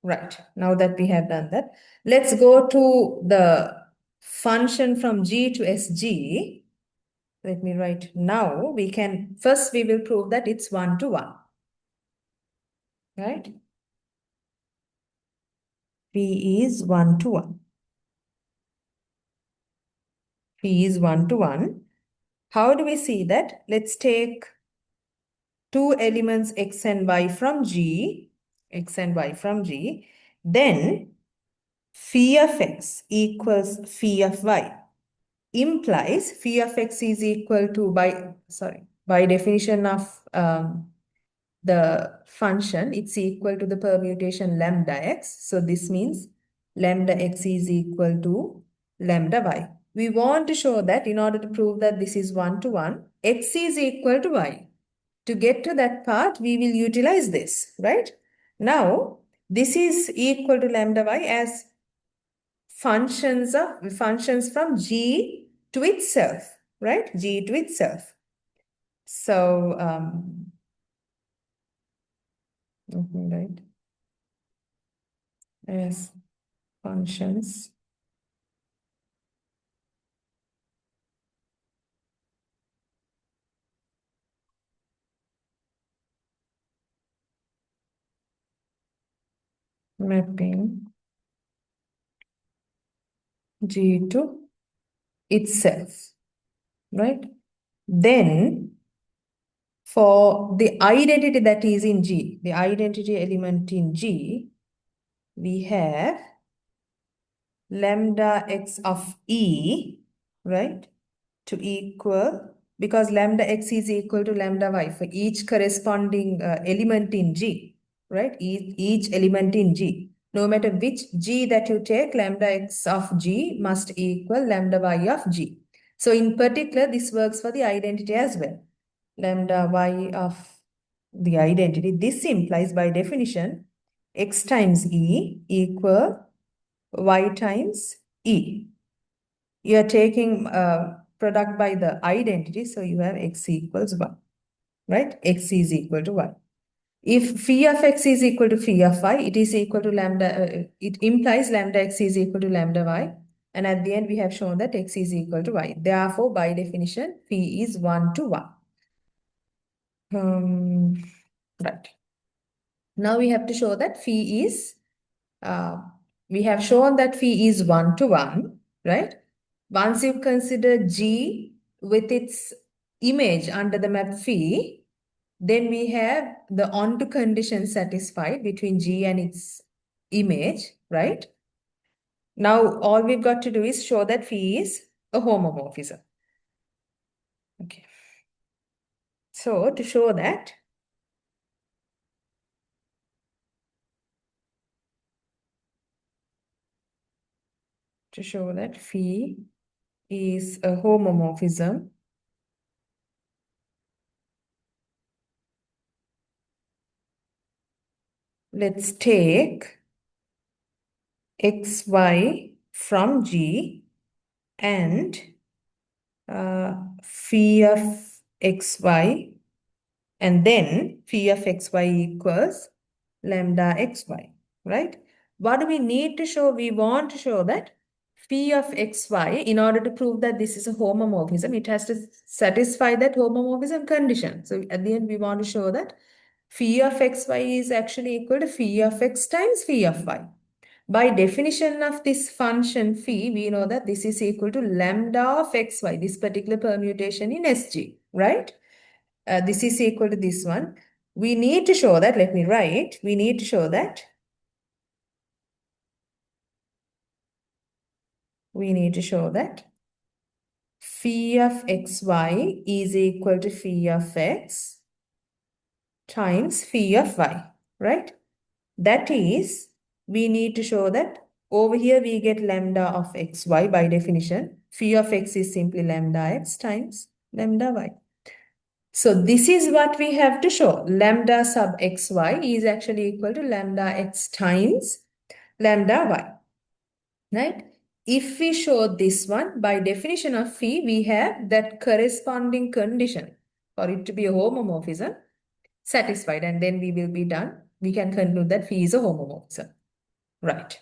right. Now that we have done that, let's go to the function from G to SG. Let me write now. First we will prove that it's 1-to-1. Right? P is 1-to-1. P is 1-to-1. How do we see that? Let's take two elements x and y from G. X and y from G. Then phi of x equals phi of y. Implies phi of x is equal to by definition of the function, it's equal to the permutation lambda x. So this means lambda x is equal to lambda y. We want to show that in order to prove that this is 1-to-1, x is equal to y. To get to that part, we will utilize this, right? Now, this is equal to lambda y as functions from G to itself, right? G to itself. So, right, as functions mapping G to itself, right? Then for the identity that is in G, the identity element in G, we have lambda x of E, right, to equal, because lambda x is equal to lambda y for each corresponding element in G, right? Each element in G. No matter which G that you take, lambda x of G must equal lambda y of G. So in particular, this works for the identity as well. Lambda y of the identity. This implies by definition, x times E equal y times E. You are taking product by the identity, so you have x equals 1, right? X is equal to 1. If phi of x is equal to phi of y, it is equal to lambda, it implies lambda x is equal to lambda y. And at the end, we have shown that x is equal to y. Therefore, by definition, phi is 1 to 1. Right. Now we have to show that phi is, we have shown that phi is 1 to 1, right? Once you consider G with its image under the map phi, then we have the onto condition satisfied between G and its image, right? Now all we've got to do is show that phi is a homomorphism. Okay. So to show that, phi is a homomorphism, let's take xy from G and phi of xy, and then phi of xy equals lambda xy, right? What do we need to show? We want to show that phi of xy, in order to prove that this is a homomorphism, it has to satisfy that homomorphism condition. So at the end, we want to show that phi of xy is actually equal to phi of x times phi of y. By definition of this function phi, we know that this is equal to lambda of xy, this particular permutation in SG, right? This is equal to this one. We need to show that, let me write, we need to show that phi of xy is equal to phi of x times phi of y, right? That is, we need to show that over here we get lambda of xy by definition. Phi of x is simply lambda x times lambda y. So this is what we have to show. Lambda sub xy is actually equal to lambda x times lambda y, right? If we show this one, by definition of phi, we have that corresponding condition for it to be a homomorphism satisfied, and then we will be done. We can conclude that phi is a homomorphism, right?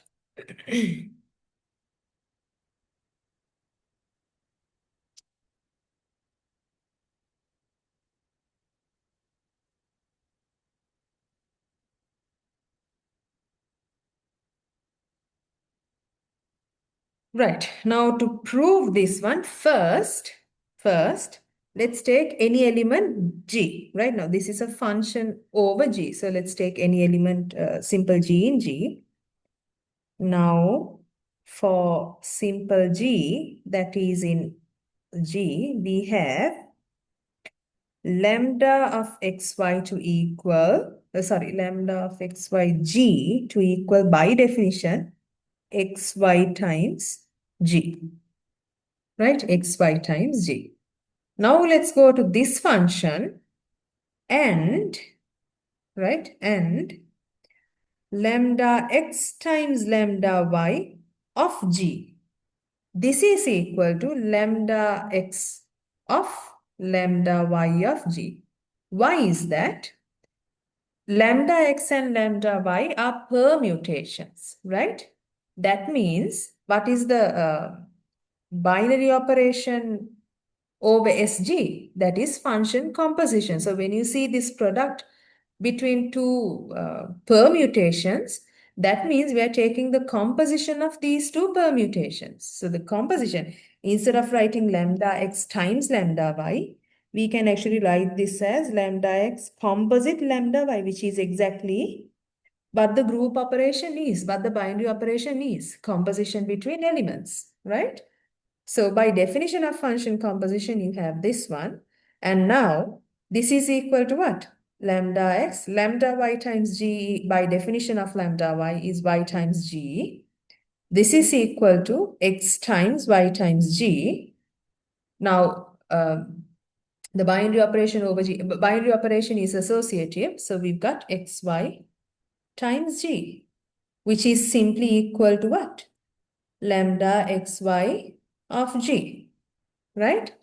Right. Now to prove this one, first, let's take any element G. Right now, this is a function over G. So let's take any element, simple G in G. Now, for simple G that is in G, we have lambda of xy to equal, lambda of xy G to equal by definition xy times G, right? Xy times G. Now let's go to this function and, right, and lambda x times lambda y of G. This is equal to lambda x of lambda y of G. Why is that? Lambda x and lambda y are permutations, right? That means, what is the binary operation over SG? That is function composition. So when you see this product between two permutations, that means we are taking the composition of these two permutations. So the composition, instead of writing lambda x times lambda y, we can actually write this as lambda x composite lambda y, which is exactly what the group operation is, what the binary operation is, composition between elements, right? So by definition of function composition, you have this one. And now this is equal to what? Lambda x, lambda y times g, by definition of lambda y is y times g. This is equal to x times y times g. Now, the binary operation over g, binary operation is associative. So we've got xy times g, which is simply equal to what? Lambda xy of g, right?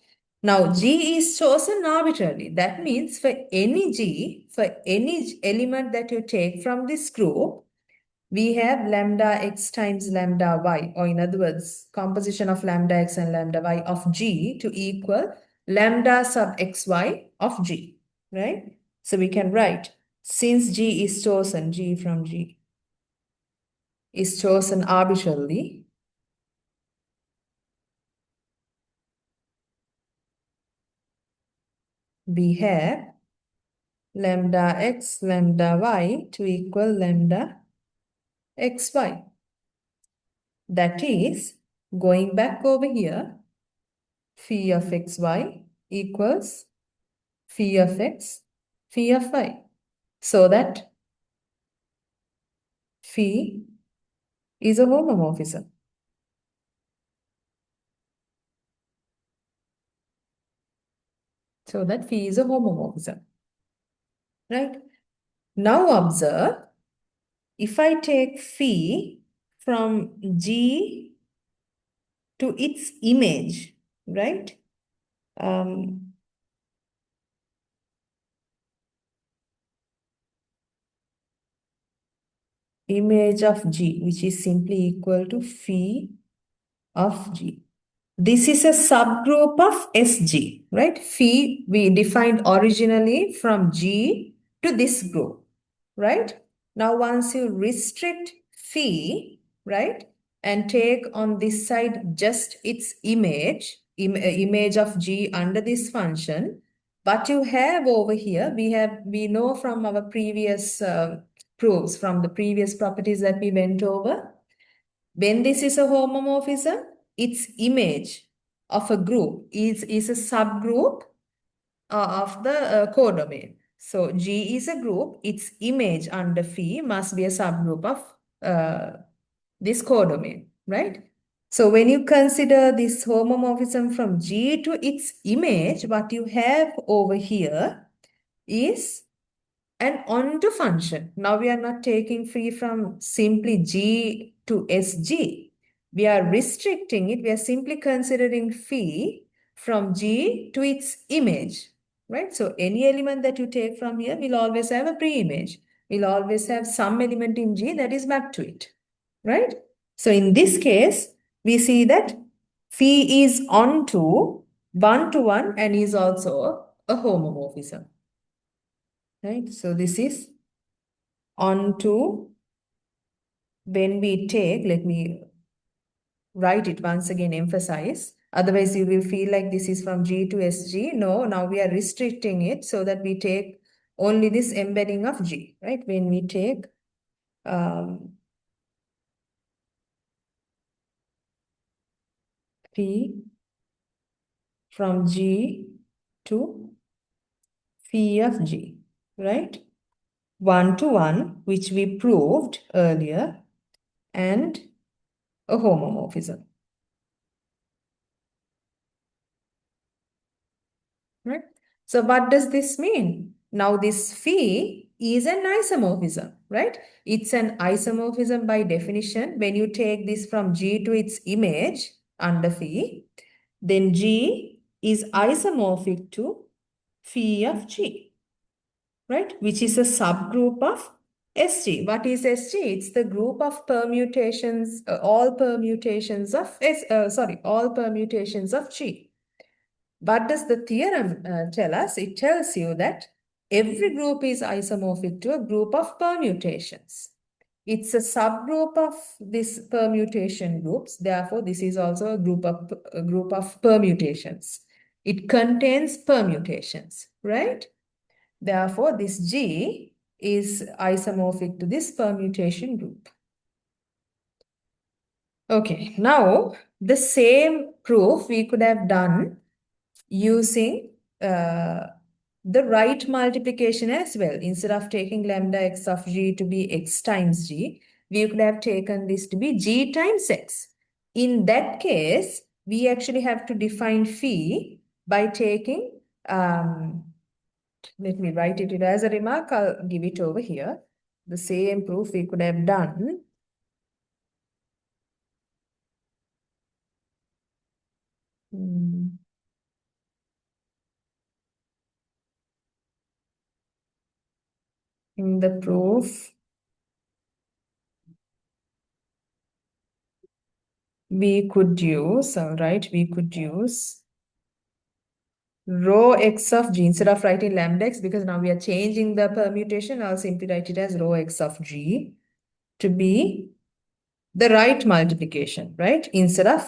Now, G is chosen arbitrarily. That means for any G, for any element that you take from this group, we have lambda x times lambda y, or in other words, composition of lambda x and lambda y of G to equal lambda sub xy of G, right? So we can write, since G is chosen, G from G is chosen arbitrarily, we have lambda x, lambda y to equal lambda xy. That is, going back over here, phi of xy equals phi of x, phi of y. So that phi is a homomorphism. So that phi is a homomorphism, right? Now observe, if I take phi from G to its image, right? Image of G, which is simply equal to phi of G. This is a subgroup of SG, right? Phi we defined originally from G to this group, right? Now, once you restrict phi, right, and take on this side just its image, image of G under this function, what you have over here, we know from our previous proofs, from the previous properties that we went over, when this is a homomorphism, its image of a group is a subgroup of the codomain. So G is a group, its image under phi must be a subgroup of this codomain, right? So when you consider this homomorphism from G to its image, what you have over here is an onto function. Now we are not taking phi from simply G to SG. We are restricting it. We are simply considering phi from G to its image, right? So any element that you take from here will always have a pre-image. Will always have some element in G that is mapped to it, right? So in this case, we see that phi is onto one-to-one and is also a homomorphism. Right? So this is onto, when we take, let me write it once again, emphasize. Otherwise, you will feel like this is from G to SG. No, now we are restricting it so that we take only this embedding of G, right? When we take P from G to phi of G, right? One-to-one, which we proved earlier, and a homomorphism. Right? So what does this mean? Now this phi is an isomorphism, right? It's an isomorphism by definition. When you take this from G to its image under phi, then G is isomorphic to phi of G, right? Which is a subgroup of SG. What is SG? It's the group of permutations, all permutations of all permutations of G. What does the theorem tell us? It tells you that every group is isomorphic to a group of permutations. It's a subgroup of these permutation groups. Therefore, this is also a group of permutations. It contains permutations, right? Therefore, this G is isomorphic to this permutation group. Okay, now the same proof we could have done using the right multiplication as well. Instead of taking lambda x of G to be x times G, we could have taken this to be G times x. In that case, we actually have to define phi by taking, let me write it as a remark, I'll give it over here. The same proof we could have done. In the proof, we could use, all right, we could use rho x of G instead of writing lambda x, because now we are changing the permutation. I'll simply write it as rho x of G to be the right multiplication, right? Instead of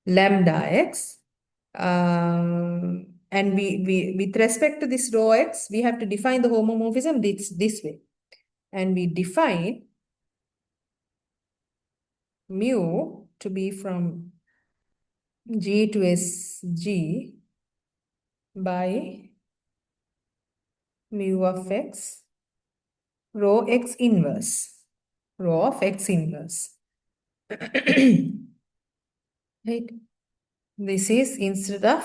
lambda x. And we with respect to this rho x, we have to define the homomorphism this way. And we define mu to be from G to SG by mu of x, rho x inverse, rho of x inverse. Right? This is instead of,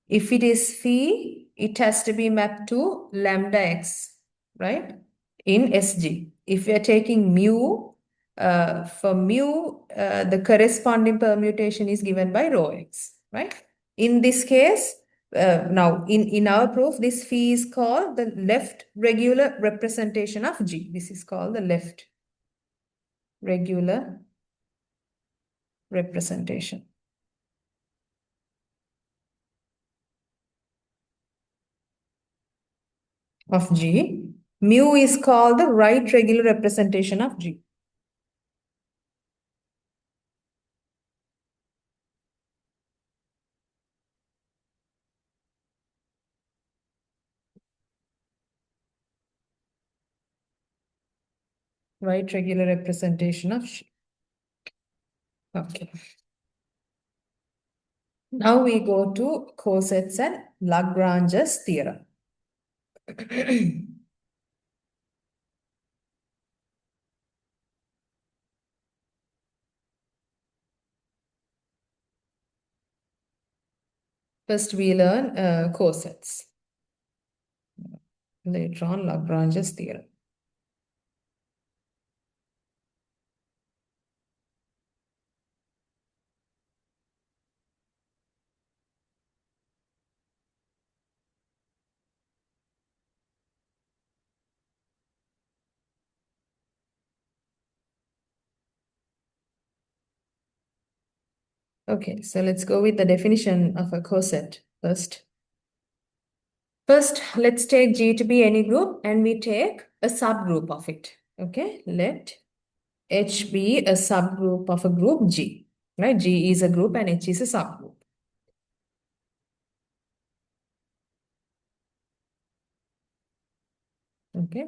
if it is phi, it has to be mapped to lambda x, right? In SG. If we are taking mu, for mu, the corresponding permutation is given by rho x, right? In this case, now in our proof, this phi is called the left regular representation of G. This is called the left regular representation of G. Mu is called the right regular representation of G. Right regular representation of G. Okay. Now we go to cosets and Lagrange's theorem. First we learn cosets. Later on Lagrange's theorem. Okay, so let's go with the definition of a coset first. First, let's take G to be any group and we take a subgroup of it. Okay, let H be a subgroup of a group G. Right? G is a group and H is a subgroup. Okay.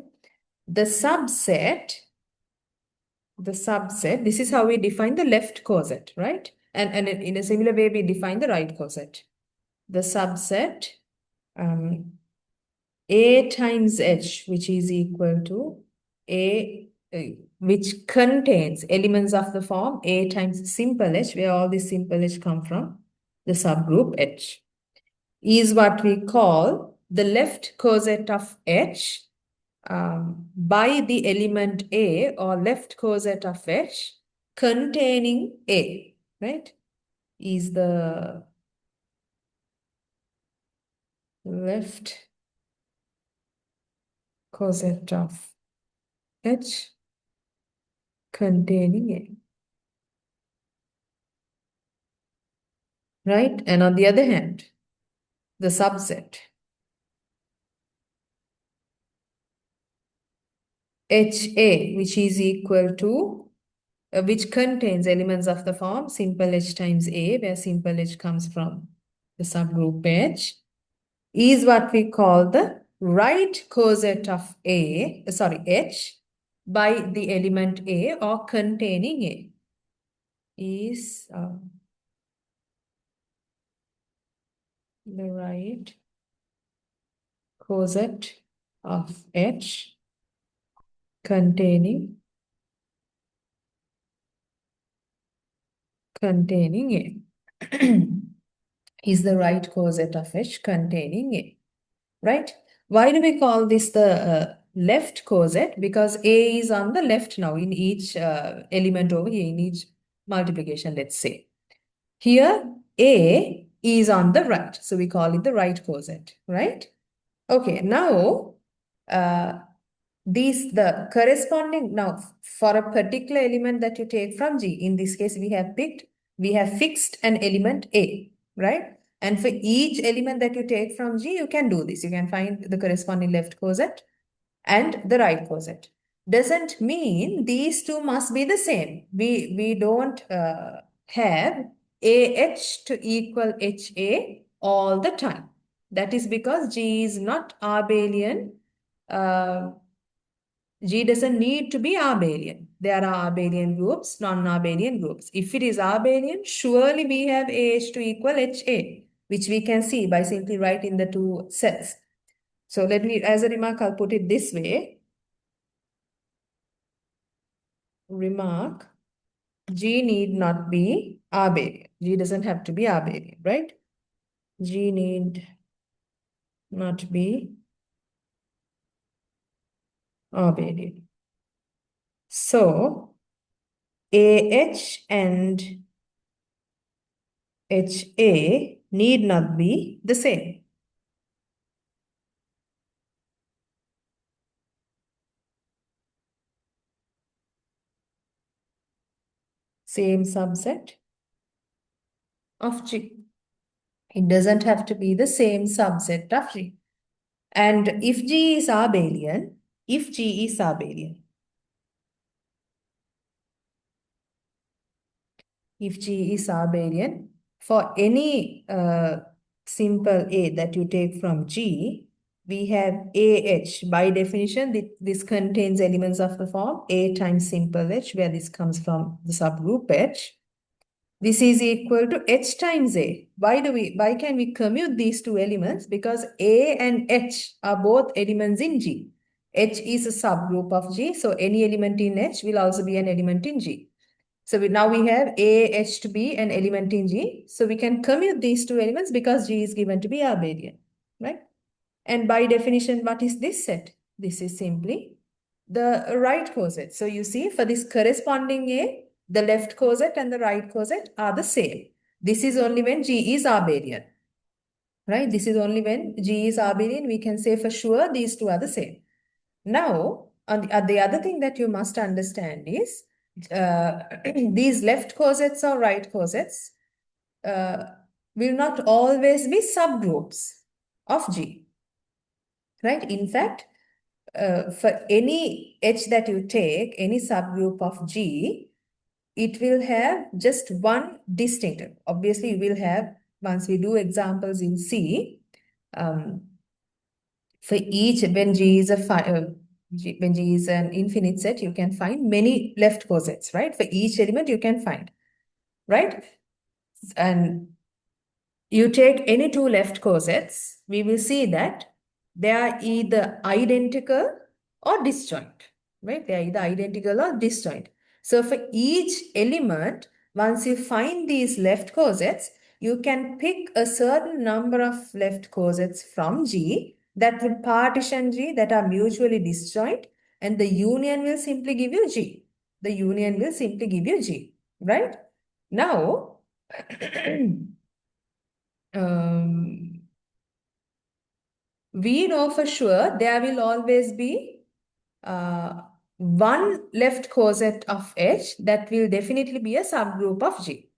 The subset, this is how we define the left coset, right? And in a similar way, we define the right coset. The subset A times H, which is equal to A, which contains elements of the form A times simple H, where all these simple H come from, the subgroup H, is what we call the left coset of H by the element A or left coset of H containing A, right? Is the left coset of H containing A, right? And on the other hand, the subset HA, which is equal to, which contains elements of the form simple H times A, where simple H comes from the subgroup H, is what we call the right coset of H by the element A or containing A, is the right coset of H containing A. Is the right coset of H containing A, right? Why do we call this the left coset? Because A is on the left now in each element over here, in each multiplication, let's say. Here, A is on the right, so we call it the right coset, right? Okay, now the corresponding, now for a particular element that you take from G, in this case we have fixed an element A, right? And for each element that you take from G, you can do this. You can find the corresponding left coset and the right coset. Doesn't mean these two must be the same. We don't have AH to equal HA all the time. That is because G is not abelian. G doesn't need to be abelian. There are abelian groups, non-abelian groups. If it is abelian, surely we have AH to equal HA, which we can see by simply writing the two sets. So let me, as a remark, I'll put it this way. Remark, G need not be abelian. G doesn't have to be abelian, right? G need not be abelian. So, AH and HA need not be the same. Same subset of G. It doesn't have to be the same subset of G. And if G is abelian, if G is abelian, if G is abelian, for any simple A that you take from G, we have AH. By definition, this contains elements of the form A times simple H, where this comes from the subgroup H. This is equal to H times A. Why can we commute these two elements? Because A and H are both elements in G. H is a subgroup of G, so any element in H will also be an element in G. So now we have AH to be an element in G. So we can commute these two elements because G is given to be abelian, right? And by definition, what is this set? This is simply the right coset. So you see, for this corresponding A, the left coset and the right coset are the same. This is only when G is abelian, right? This is only when G is abelian. We can say for sure these two are the same. Now, the other thing that you must understand is these left cosets or right cosets will not always be subgroups of G, right? In fact, for any H that you take, any subgroup of G, it will have just one distinct. Obviously, you will have, once we do examples in C, for each, when G is when G is an infinite set, you can find many left cosets, right? For each element you can find, right? And you take any two left cosets, we will see that they are either identical or disjoint, right? They are either identical or disjoint. So for each element, once you find these left cosets, you can pick a certain number of left cosets from G that would partition G that are mutually disjoint, and the union will simply give you G. The union will simply give you G, right? Now, we know for sure there will always be one left coset of H that will definitely be a subgroup of G.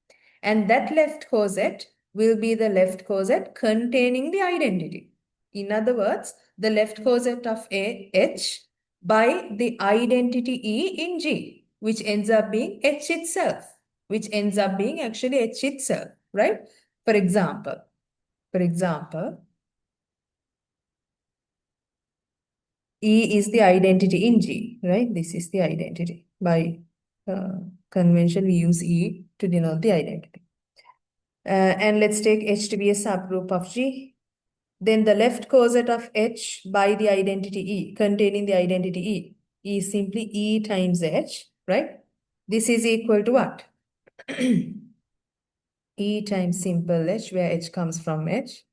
And that left coset will be the left coset containing the identity. In other words, the left coset of H by the identity E in G, which ends up being H itself, which ends up being actually H itself, right? For example, E is the identity in G, right? This is the identity. By convention, we use E to denote the identity. And let's take H to be a subgroup of G. Then the left coset of H by the identity E, containing the identity E is simply E times H, right? This is equal to what? E times simple H, where H comes from H.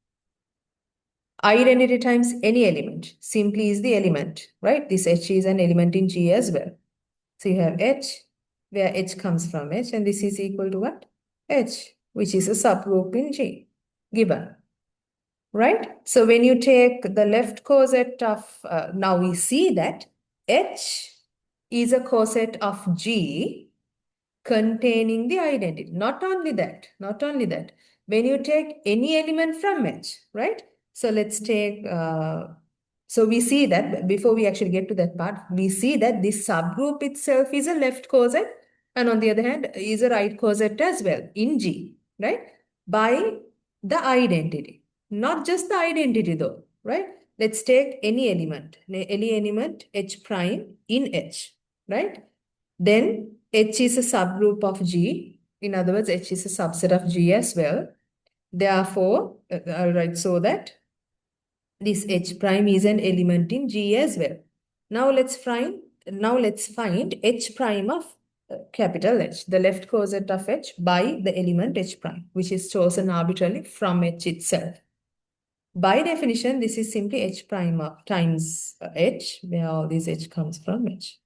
Identity times any element simply is the element, right? This H is an element in G as well. So you have H, where H comes from H, and this is equal to what? H, which is a subgroup in G, given, right? So when you take the left coset of, now we see that H is a coset of G containing the identity. Not only that, when you take any element from H, right? So let's take, so we see that before we actually get to that part, we see that this subgroup itself is a left coset, and on the other hand is a right coset as well in G, right? By the identity, not just the identity though, right? Let's take any element H prime in H, right? Then H is a subgroup of G. In other words, H is a subset of G as well. Therefore, I'll write so that this H prime is an element in G as well. Now let's find H prime of capital H, the left coset of H by the element H prime, which is chosen arbitrarily from H itself. By definition, this is simply H prime of times H, where all this H comes from H.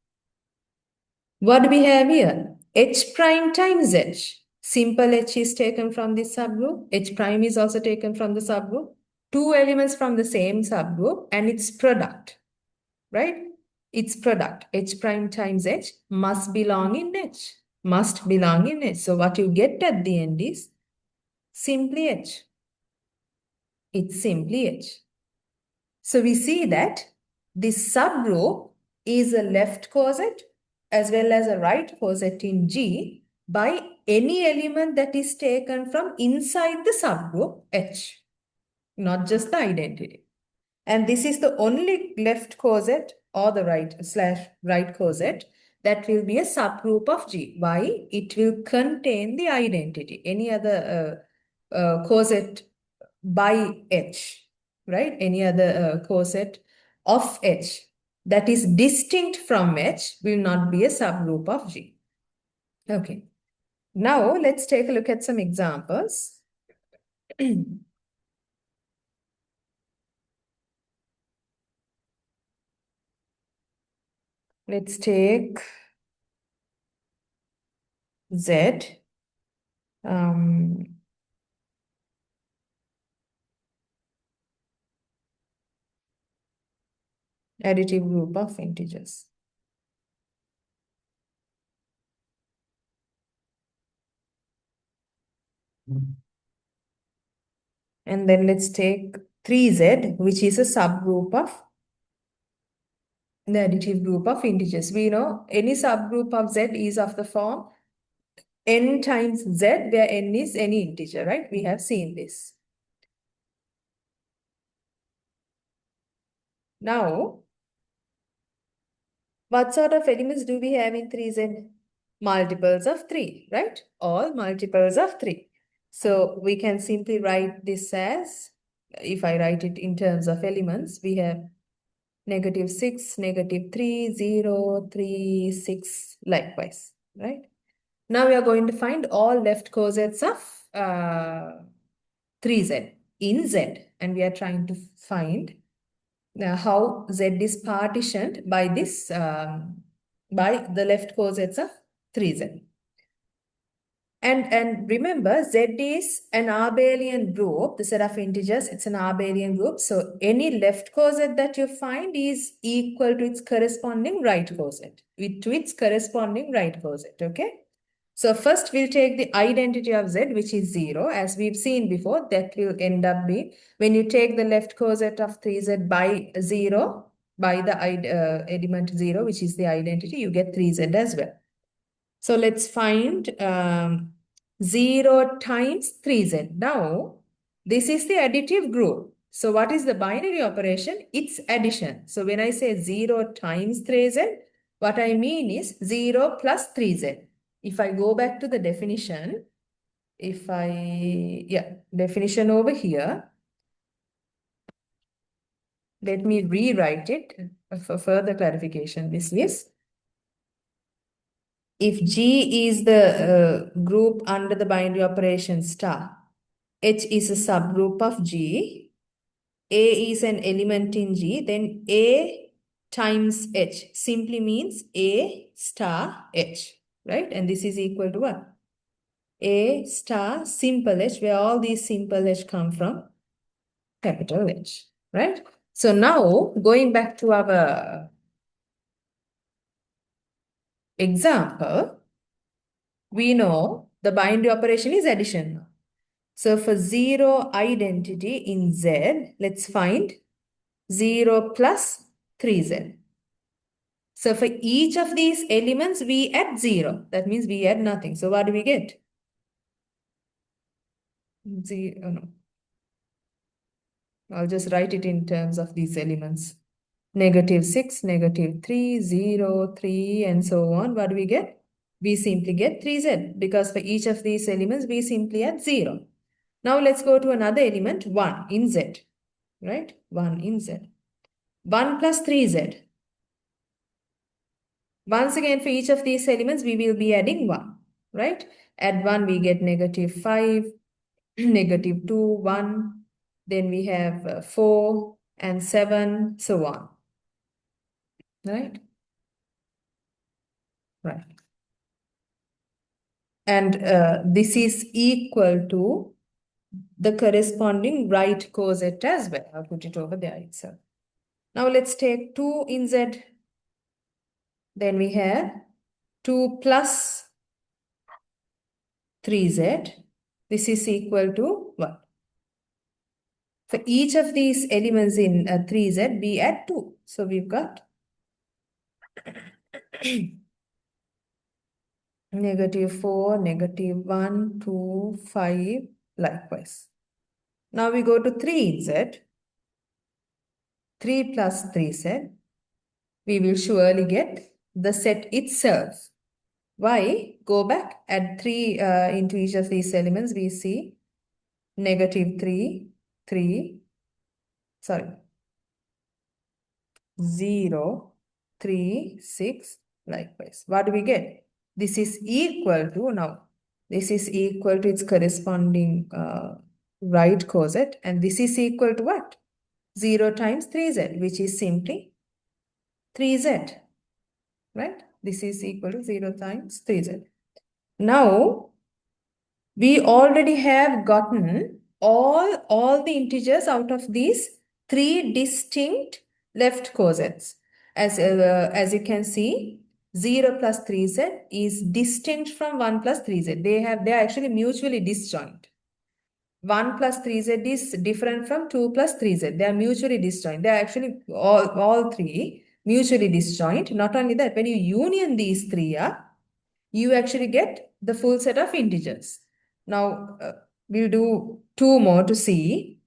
What do we have here? H prime times H. Simple H is taken from this subgroup. H prime is also taken from the subgroup. Two elements from the same subgroup and its product, right? Its product, H prime times H, must belong in H. Must belong in H. So what you get at the end is simply H. It's simply H. So we see that this subgroup is a left coset as well as a right coset in G by any element that is taken from inside the subgroup H, not just the identity. And this is the only left coset or the right coset that will be a subgroup of G. Why? It will contain the identity. Any other coset by H, right? Any other coset of H that is distinct from H will not be a subgroup of G. Okay. Now let's take a look at some examples. Let's take Z. Additive group of integers. And then let's take 3Z, which is a subgroup of the additive group of integers. We know any subgroup of Z is of the form n times Z, where n is any integer, right? We have seen this. Now, what sort of elements do we have in 3Z? Multiples of 3, right? All multiples of 3. So we can simply write this as, if I write it in terms of elements, we have -6, -3, 0, 3, 6, likewise, right? Now we are going to find all left cosets of 3Z in Z, and we are trying to find how Z is partitioned by this, by the left cosets of 3Z. And remember, Z is an abelian group, the set of integers, it's an abelian group. So any left coset that you find is equal to its corresponding right coset, to its corresponding right coset, okay? So first we'll take the identity of Z, which is 0. As we've seen before, that will end up being, when you take the left coset of 3Z by 0, by the element 0, which is the identity, you get 3Z as well. So let's find 0 times 3Z. Now, this is the additive group. So what is the binary operation? It's addition. So when I say 0 times 3Z, what I mean is 0 plus 3Z. If I go back to the definition, definition over here, let me rewrite it for further clarification. This is, if G is the group under the binary operation star, H is a subgroup of G, A is an element in G, then A times H simply means A star H, right? And this is equal to what? A star simple H, where all these simple H come from capital H, right? So now, going back to our example, we know the binary operation is addition. So for 0 identity in Z, let's find 0 plus 3Z. So for each of these elements, we add 0. That means we add nothing. So what do we get? 0, no. I'll just write it in terms of these elements. -6, -3, 0, 3, and so on. What do we get? We simply get 3Z, because for each of these elements, we simply add 0. Now let's go to another element, 1 in Z, right? 1 in Z. 1 plus 3Z. Once again, for each of these elements, we will be adding 1, right? Add 1, we get -5, -2, 1. Then we have 4 and 7, so on. Right? Right. And this is equal to the corresponding right coset as well. I'll put it over there itself. Now let's take 2 in Z. Then we have 2 plus 3Z. This is equal to what? For each of these elements in 3Z, we add 2. So we've got -4, -1, 2, 5, likewise. Now we go to 3 in Z. 3 plus 3Z. We will surely get the set itself. Why? Go back, add 3 into each of these elements. We see -3, 3, sorry, 0, 3, 6, likewise. What do we get? This is equal to, now, this is equal to its corresponding right coset, and this is equal to what? 0 times 3Z, which is simply 3Z, right? This is equal to 0 times 3Z. Now, we already have gotten all the integers out of these 3 distinct left cosets. As you can see, 0 plus 3Z is distinct from 1 plus 3Z. They are actually mutually disjoint. 1 plus 3Z is different from 2 plus 3Z. They are mutually disjoint. They are actually all 3 mutually disjoint. Not only that, when you union these 3, you actually get the full set of integers. Now, we'll do 2 more to see.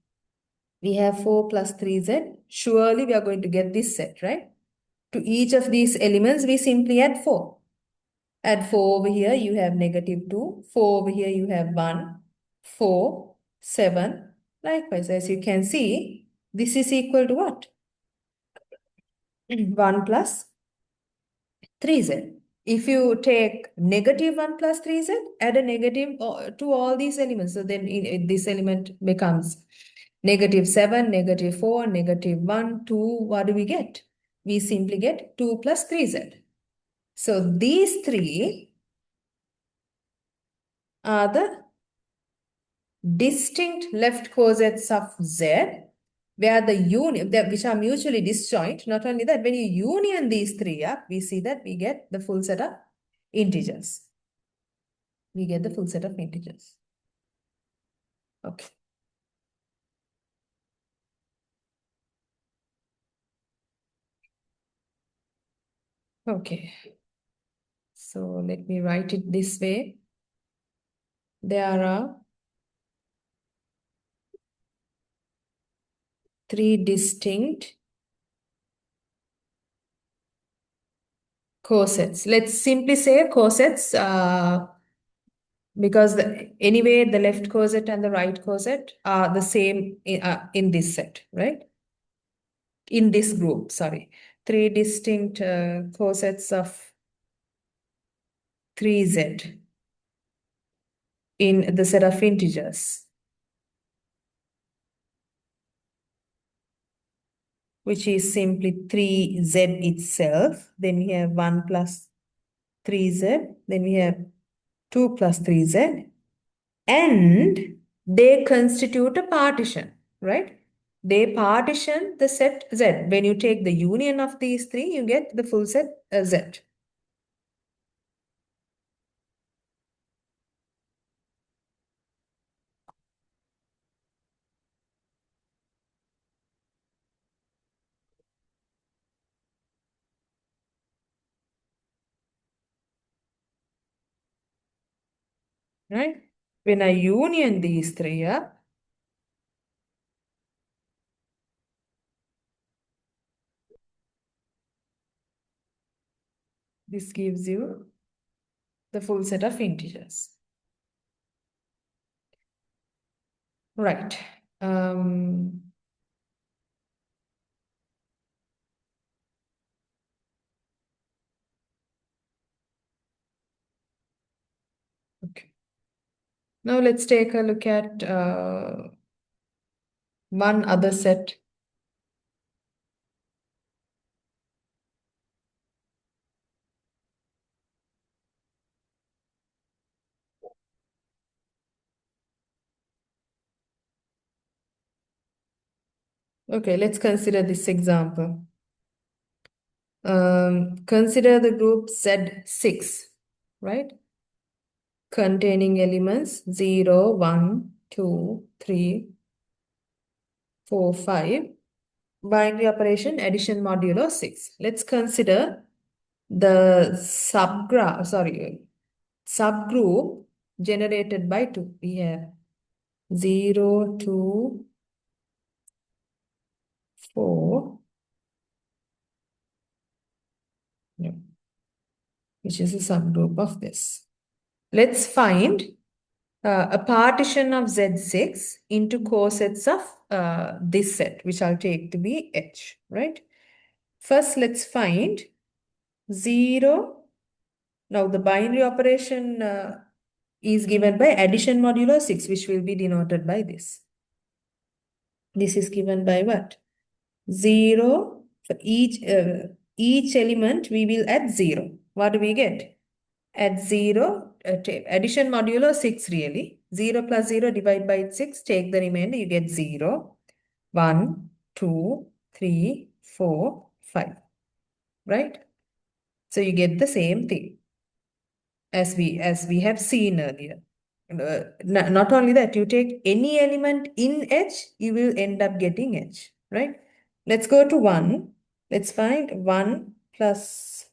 We have 4 plus 3Z. Surely we are going to get this set, right? To each of these elements, we simply add 4. Add 4 over here, you have -2. 4 over here, you have 1, 4, 7. Likewise, as you can see, this is equal to what? 1 plus 3Z. If you take -1 plus 3Z, add a negative to all these elements. So then this element becomes -7, -4, -1, 2, what do we get? We simply get 2 plus 3z. So these three are the distinct left cosets of z, where the union, which are mutually disjoint. Not only that, when you union these three up, we see that we get the full set of integers. We get the full set of integers. Okay. Okay. So let me write it this way. There are three distinct cosets. Let's simply say cosets because anyway, the left coset and the right coset are the same in this set, right? In this group, sorry. Three distinct cosets of 3z in the set of integers, which is simply 3z itself. Then we have 1 plus 3z. Then we have 2 plus 3z. And they constitute a partition, right? They partition the set Z. When you take the union of these three, you get the full set Z. Right? When I union these three up, this gives you the full set of integers. Right. Okay. Now let's take a look at one other set. Okay, let's consider this example. Consider the group Z6, right? Containing elements 0, 1, 2, 3, 4, 5. Binary operation addition modulo 6. Let's consider the subgroup generated by 2. We have 0, 2, 4, which is a subgroup of this. Let's find a partition of Z6 into cosets of this set, which I'll take to be H, right? First, let's find 0. Now, the binary operation is given by addition modulo 6, which will be denoted by this. This is given by what? 0. For each element, we will add 0. What do we get? Add 0, addition modulo 6 really. 0 plus 0 divided by 6, take the remainder, you get 0, 1, 2, 3, 4, 5. Right? So you get the same thing as we have seen earlier. Not only that, you take any element in H, you will end up getting H, right? Let's go to 1. Let's find 1 plus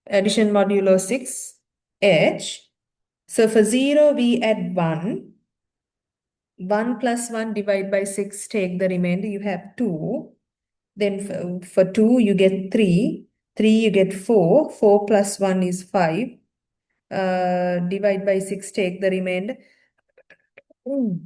addition modulo 6, H. So for 0, we add 1. 1 plus 1 divided by 6, take the remainder, you have 2. Then for 2, you get 3. 3, you get 4. 4 plus 1 is 5. Divide by 6, take the remainder. Oh,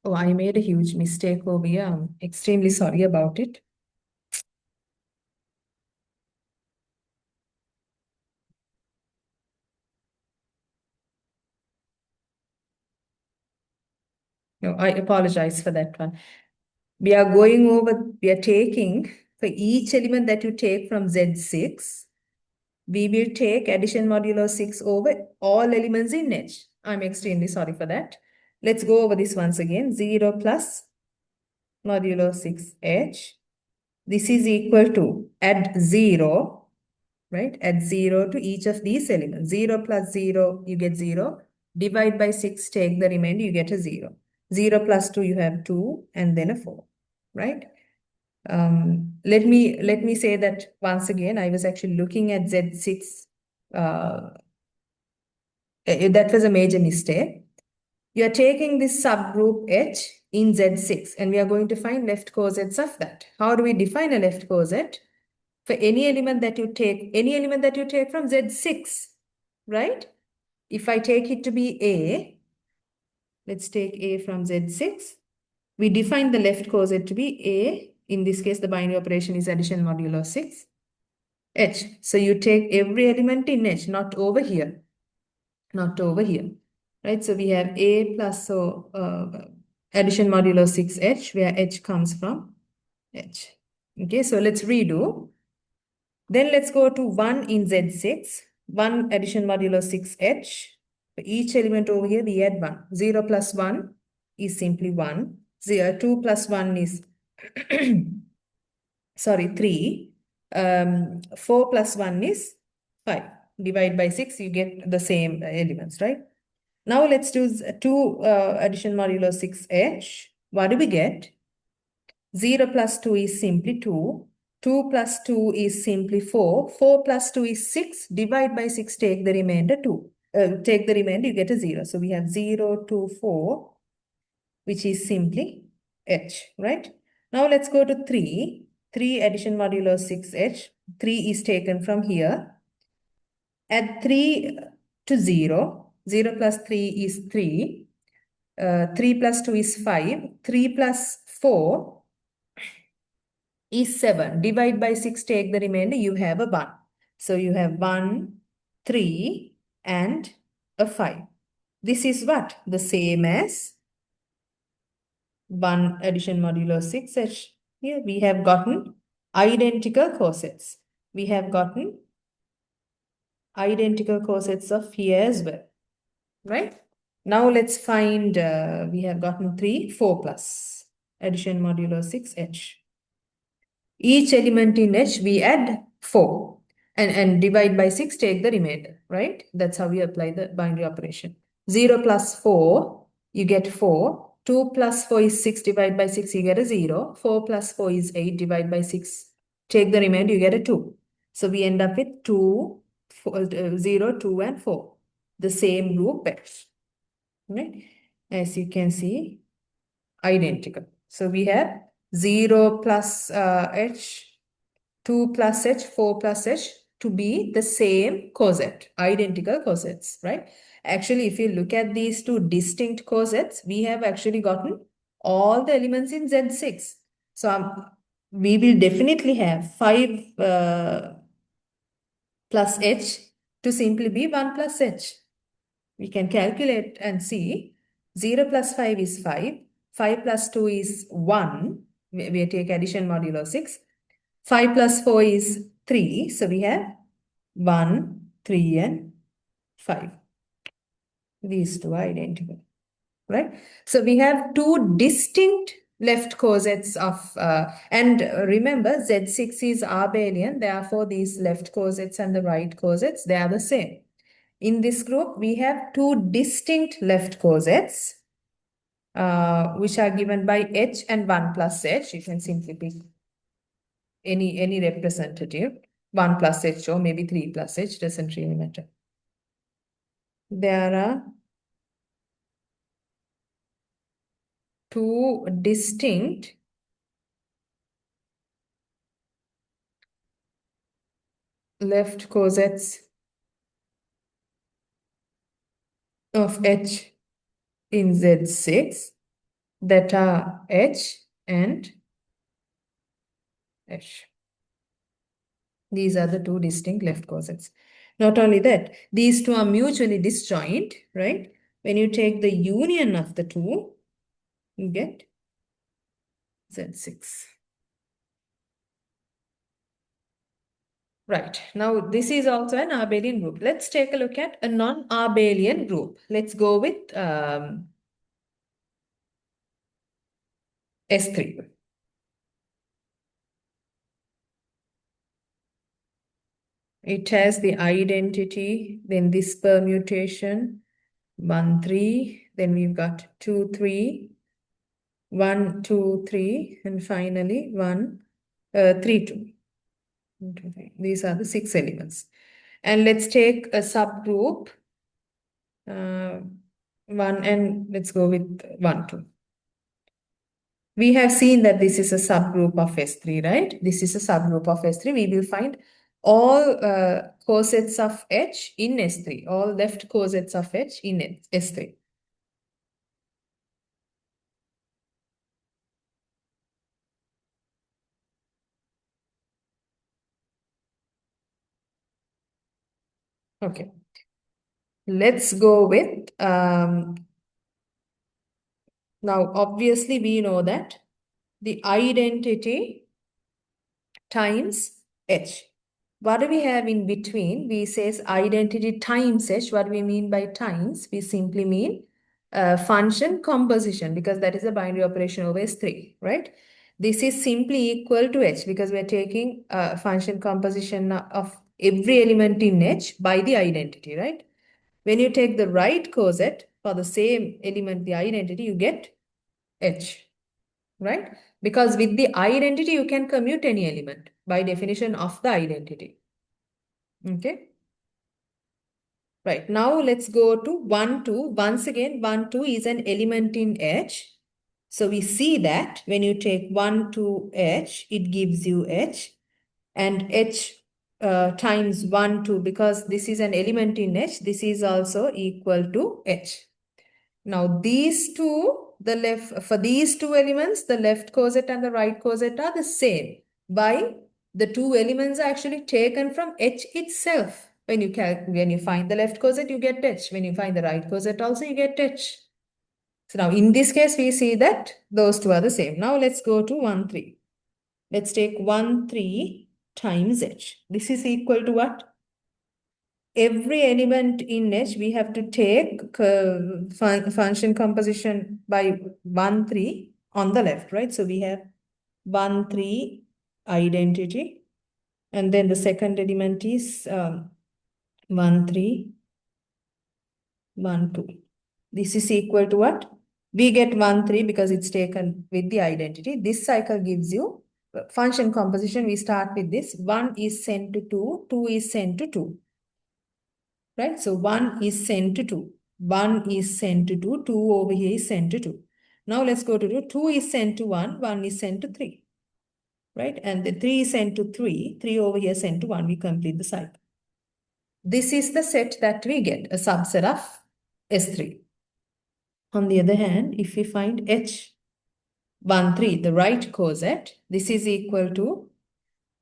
oh, I made a huge mistake over here. I'm extremely sorry about it. No, I apologize for that one. We are taking for each element that you take from Z6, we will take addition modulo 6 over all elements in H. I'm extremely sorry for that. Let's go over this once again. 0 plus modulo 6H. This is equal to add 0, right? Add 0 to each of these elements. 0 plus 0, you get 0. Divide by 6, take the remainder, you get a 0. 0 plus 2, you have 2, and then a 4, right? Let me say that once again. I was actually looking at Z6. That was a major mistake. You are taking this subgroup H in Z6, and we are going to find left cosets of that. How do we define a left coset? For any element that you take from Z6, right? If I take it to be A, let's take A from Z6. We define the left coset to be A. In this case, the binary operation is addition modulo 6. H. So you take every element in H, not over here. Not over here. Right? So we have A plus addition modulo 6H, where H comes from H. Okay, so let's redo. Then let's go to 1 in Z6. 1 addition modulo 6H. For each element over here, we add 1. 0 plus 1 is simply 1. 2 plus 1 is, sorry, 3. 4 plus 1 is 5. Divide by 6, you get the same elements, right? Now let's do 2 addition modulo 6H. What do we get? 0 plus 2 is simply 2. 2 plus 2 is simply 4. 4 plus 2 is 6. Divide by 6, take the remainder 2. Take the remainder, you get a 0. So we have 0, 2, 4, which is simply H, right? Now let's go to 3. 3 addition modulo 6H. 3 is taken from here. Add 3 to 0. 0 plus 3 is 3. 3 plus 2 is 5. 3 plus 4 is 7. Divide by 6, take the remainder, you have a 1. So you have 1, 3, and a 5. This is what? The same as 1 addition modulo 6H. Here we have gotten identical cosets. We have gotten identical cosets of here as well, right? Now let's find, we have gotten 3, 4 plus addition modulo 6H. Each element in H, we add 4 and divide by 6, take the remainder, right? That's how we apply the binary operation. 0 plus 4, you get 4. 2 plus 4 is 6, divide by 6, you get a 0. 4 plus 4 is 8, divide by 6, take the remainder, you get a 2. So we end up with 2, 0, 2, and 4. The same group pairs, right? As you can see, identical. So we have 0 plus H, 2 plus H, 4 plus H to be the same coset, identical cosets, right? Actually, if you look at these two distinct cosets, we have actually gotten all the elements in Z6. So we will definitely have 5 plus H to simply be 1 plus H. We can calculate and see 0 plus 5 is 5. 5 plus 2 is 1. We take addition modulo 6. 5 plus 4 is 3. So we have 1, 3, and 5. These two are identical, right? So we have two distinct left cosets of, and remember Z6 is abelian. Therefore, these left cosets and the right cosets, they are the same. In this group, we have two distinct left cosets, which are given by H and 1 plus H. You can simply pick any representative, 1 plus H or maybe 3 plus H, doesn't really matter. There are two distinct left cosets of H in Z6 that are H and H. These are the two distinct left cosets. Not only that, these two are mutually disjoint, right? When you take the union of the two, you get Z6. Right. Now, this is also an abelian group. Let's take a look at a non-abelian group. Let's go with S3. It has the identity, then this permutation, 1, 3, then we've got 2, 3, 1, 2, 3, and finally 1, 3, 2. 1, 2, 3. These are the 6 elements. And let's take a subgroup, 1, and let's go with 1, 2. We have seen that this is a subgroup of S3, right? This is a subgroup of S3. We will find all cosets of H in S3, all left cosets of H in S3. Okay. Let's go with, now obviously we know that the identity times H. What do we have in between? We says identity times H. What do we mean by times? We simply mean function composition, because that is a binary operation over S3, right? This is simply equal to H because we're taking function composition of every element in H by the identity, right? When you take the right coset for the same element, the identity, you get H, right? Because with the identity, you can commute any element by definition of the identity. Okay. Right. Now let's go to 1, 2. Once again, 1, 2 is an element in H. So we see that when you take 1, 2, H, it gives you H. And H times 1, 2, because this is an element in H, this is also equal to H. Now these two, for these two elements, the left coset and the right coset are the same. Why? The two elements are actually taken from H itself. When you find the left coset, you get H. When you find the right coset also, you get H. So now in this case, we see that those two are the same. Now let's go to 1, 3. Let's take 1, 3 times H. This is equal to what? Every element in H, we have to take function composition by 1, 3 on the left, right? So we have 1, 3 identity. And then the second element is 1, 3, 1, 2. This is equal to what? We get 1, 3 because it's taken with the identity. This cycle gives you function composition. We start with this. 1 is sent to 2, 2 is sent to 2. Right? So 1 is sent to 2. 1 is sent to 2. 2 over here is sent to 2. Now let's go to 2. 2 is sent to 1. 1 is sent to 3. Right? And the 3 is sent to 3. 3 over here sent to 1. We complete the cycle. This is the set that we get, a subset of S3. On the other hand, if we find H 1, 3, the right coset, this is equal to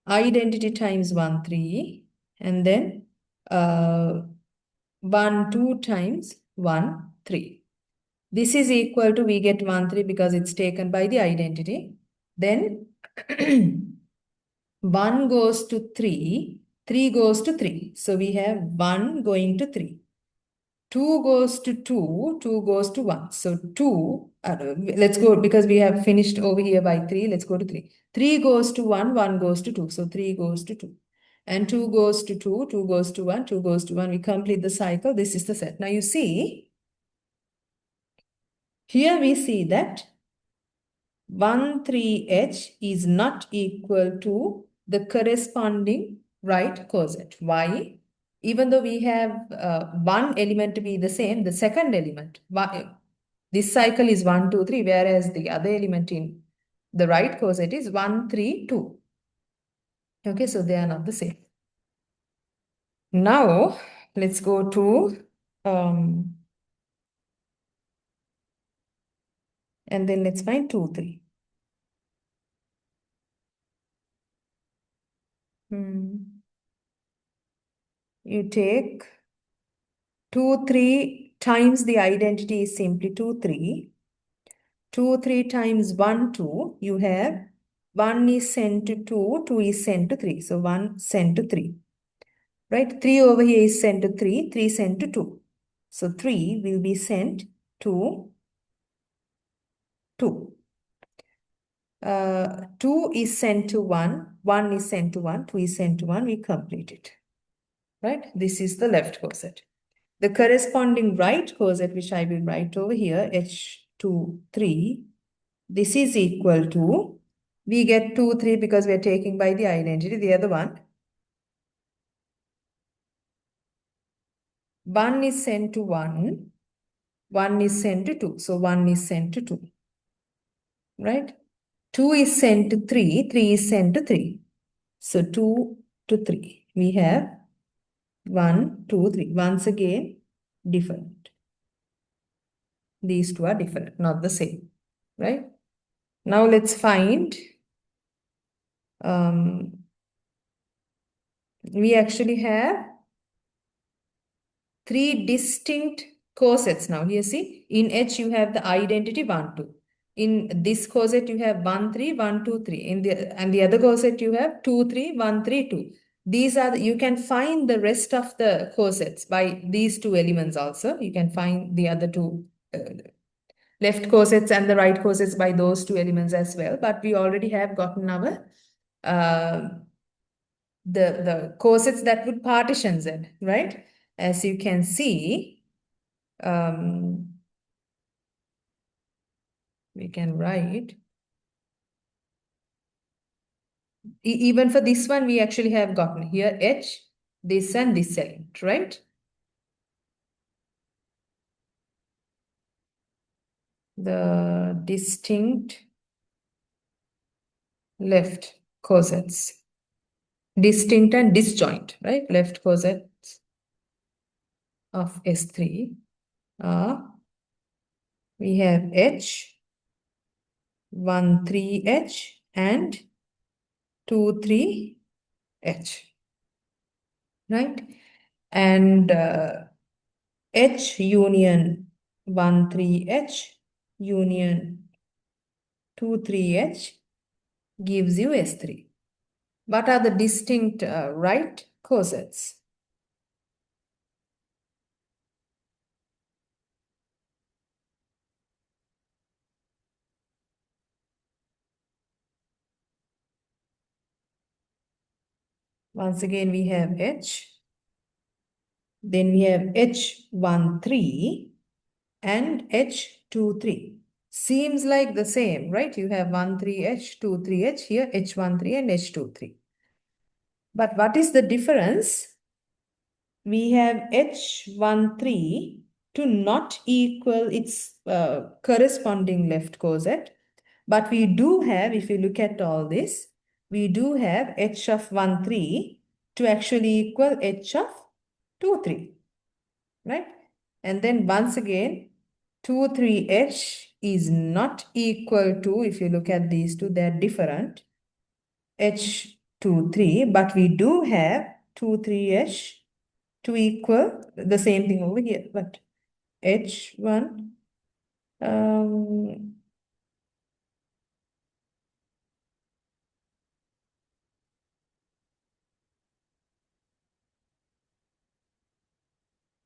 identity times 1, 3, and then 1, 2 times 1, 3. This is equal to, we get 1, 3 because it's taken by the identity. Then 1 goes to 3, 3 goes to 3. So we have 1 going to 3. 2 goes to 2, 2 goes to 1. So 2, let's go, because we have finished over here by 3, let's go to 3. 3 goes to 1, 1 goes to 2. So 3 goes to 2. And 2 goes to 2, 2 goes to 1, 2 goes to 1. We complete the cycle. This is the set. Now you see, here we see that 1, 3H is not equal to the corresponding right coset. Why? Even though we have one element to be the same, the second element, this cycle is 1, 2, 3, whereas the other element in the right coset is 1, 3, 2. Okay, so they are not the same. Now, let's go to, and then let's find 2, 3. You take 2, 3 times the identity is simply 2, 3. 2, 3 times 1, 2, you have 1 is sent to 2, 2 is sent to 3. So 1 sent to 3. Right? 3 over here is sent to 3, 3 sent to 2. So 3 will be sent to 2. 2 is sent to 1, 1 is sent to 1, 2 is sent to 1, we complete it. Right? This is the left coset. The corresponding right coset, which I will write over here, H2, 3, this is equal to, we get 2, 3 because we are taking by the identity, the other one. 1 is sent to 1, 1 is sent to 2. So 1 is sent to 2. Right? 2 is sent to 3, 3 is sent to 3. So 2 to 3. We have 1, 2, 3. Once again, different. These two are different, not the same. Right? Now let's find, we actually have 3 distinct cosets now. Here, see, in H you have the identity 1, 2. In this coset you have 1, 3, 1, 2, 3. And the other coset you have 2, 3, 1, 3, 2. These are, you can find the rest of the cosets by these two elements also. You can find the other two left cosets and the right cosets by those two elements as well. But we already have gotten our the cosets that would partition Z, right? As you can see, we can write, even for this one, we actually have gotten here H, this and this element, right? The distinct left cosets, distinct and disjoint, right? Left cosets of S3 are, we have H, 1, 3H and 2, 3H, right? And H union 1, 3H union 2, 3H gives you S3. What are the distinct right cosets? Once again, we have H. Then we have H1, 3 and H2, 3. Seems like the same, right? You have 1, 3H, 2, 3H, here H1, 3 and H2, 3. But what is the difference? We have H1, 3 to not equal its corresponding left coset. But we do have, if you look at all this, we do have H of 1, 3 to actually equal H of 2, 3, right? And then once again, 2, 3H is not equal to, if you look at these two, they're different, H2, 3, but we do have 2, 3H to equal the same thing over here, but H1,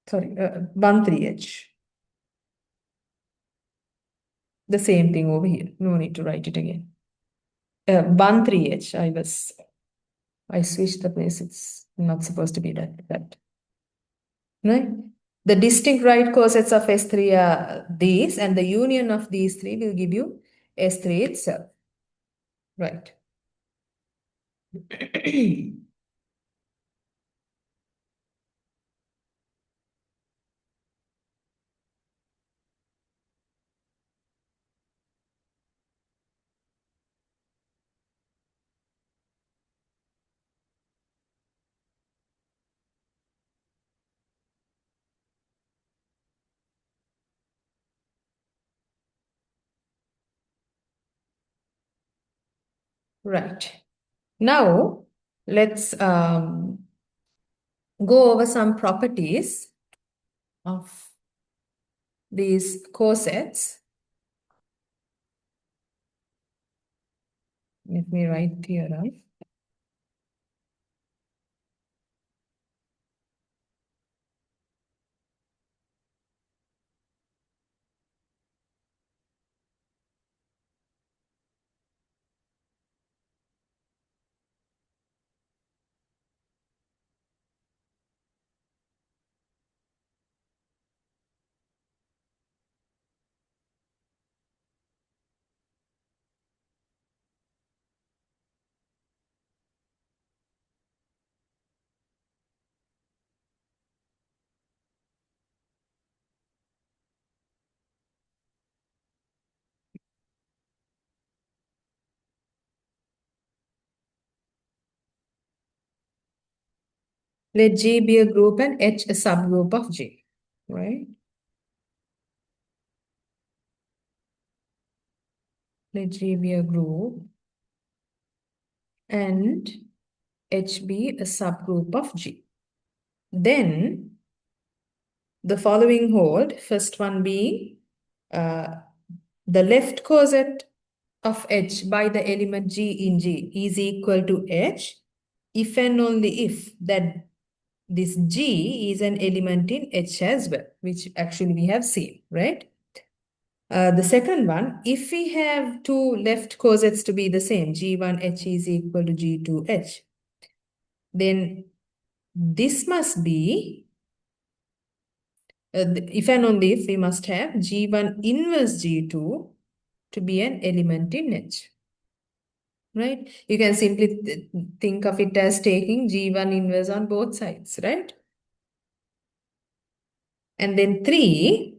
sorry, 1, 3H. The same thing over here. No need to write it again. 1, 3H. I switched the place. It's not supposed to be that. Right? The distinct right cosets of S3 are these, and the union of these three will give you S3 itself. Right. Right. Now, let's go over some properties of these cosets. Let me write theorem. Let G be a group and H a subgroup of G, right? Let G be a group and H be a subgroup of G. Then the following hold, first one being the left coset of H by the element G in G is equal to H if and only if that this G is an element in H as well, which actually we have seen, right? The second one, if we have two left cosets to be the same, G1H is equal to G2H, then this must be, if and only if we must have G1 inverse G2 to be an element in H, right? You can simply think of it as taking G1 inverse on both sides, right? And then 3,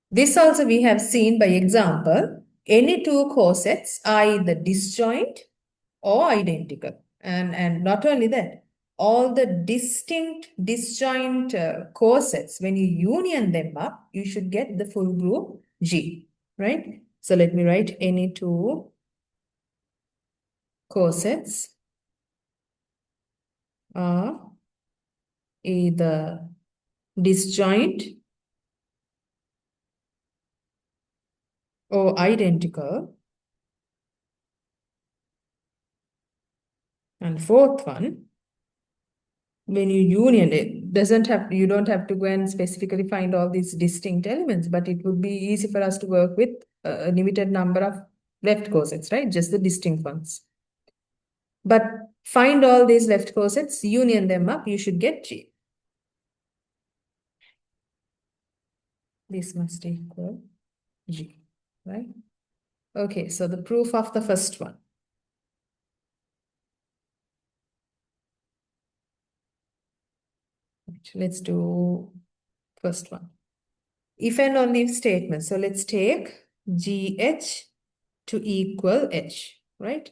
this also we have seen by example, any two cosets are either disjoint or identical. And not only that, all the distinct disjoint cosets, when you union them up, you should get the full group G, right? So let me write any two cosets are either disjoint or identical. And fourth one, when you union it, you don't have to go and specifically find all these distinct elements, but it would be easy for us to work with a limited number of left cosets, right? Just the distinct ones. But find all these left cosets, union them up, you should get G. This must equal G, right? Okay, so the proof of the first one. Let's do first one. If and only if statement. So let's take GH to equal H, right?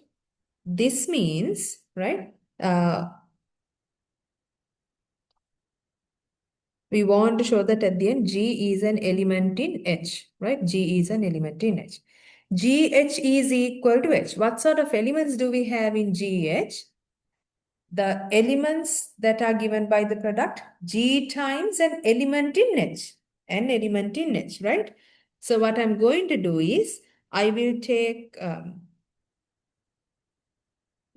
This means, right, we want to show that at the end, G is an element in H, right? G is an element in H. GH is equal to H. What sort of elements do we have in GH? The elements that are given by the product, G times an element in H, an element in H, right? So what I'm going to do is, I will take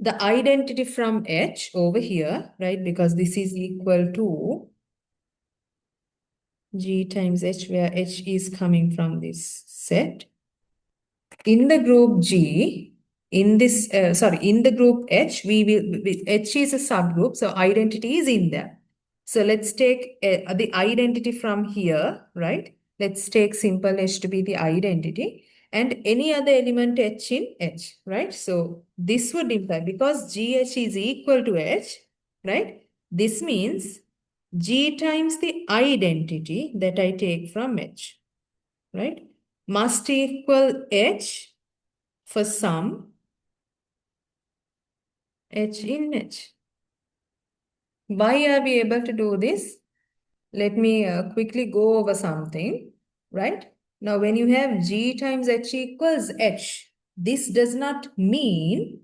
the identity from H over here, right? Because this is equal to G times H, where H is coming from this set. In the group G, in the group H, H is a subgroup, so identity is in there. So let's take the identity from here, right? Let's take simple H to be the identity and any other element H in H, right? So this would imply, because GH is equal to H, right? This means G times the identity that I take from H, right? Must equal H for some H in H. Why are we able to do this? Let me quickly go over something, right? Now, when you have G times H equals H, this does not mean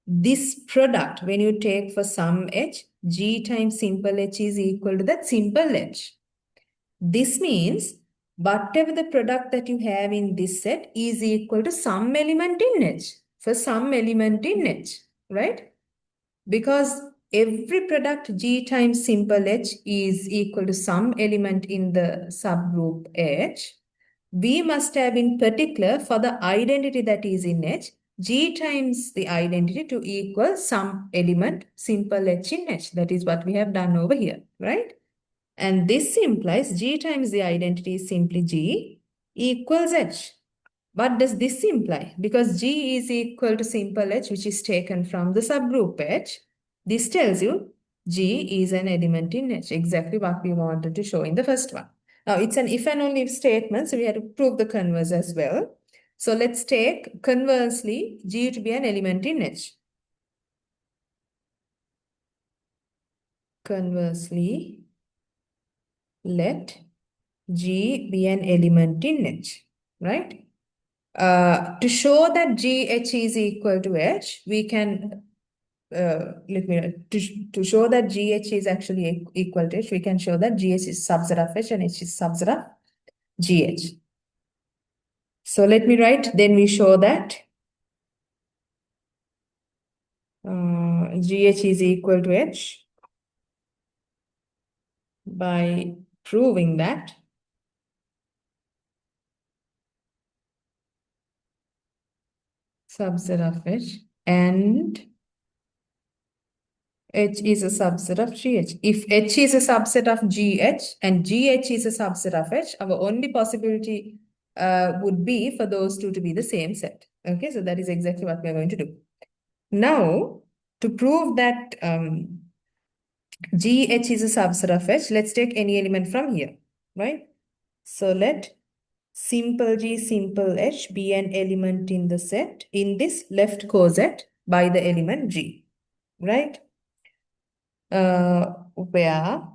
this product, when you take for some H, G times simple H is equal to that simple H. This means whatever the product that you have in this set is equal to some element in H. for some element in H, right? Because every product G times simple H is equal to some element in the subgroup H, we must have in particular for the identity that is in H, G times the identity to equal some element simple H in H. That is what we have done over here, right? And this implies G times the identity is simply G equals H. What does this imply? Because G is equal to simple H, which is taken from the subgroup H, this tells you G is an element in H, exactly what we wanted to show in the first one. Now, it's an if and only if statement, so we have to prove the converse as well. So let's take conversely G to be an element in H. Conversely, let G be an element in H, right? To show that GH is equal to H, we can, to show that GH is actually equal to H, we can show that GH is subset of H and H is subset of GH. So let me write, then we show that GH is equal to H by proving that subset of H and H is a subset of GH. If H is a subset of GH and GH is a subset of H, our only possibility would be for those two to be the same set. Okay, so that is exactly what we are going to do. Now, to prove that GH is a subset of H, let's take any element from here, right? So let simple G, simple H be an element in the set, in this left coset by the element G, right? Where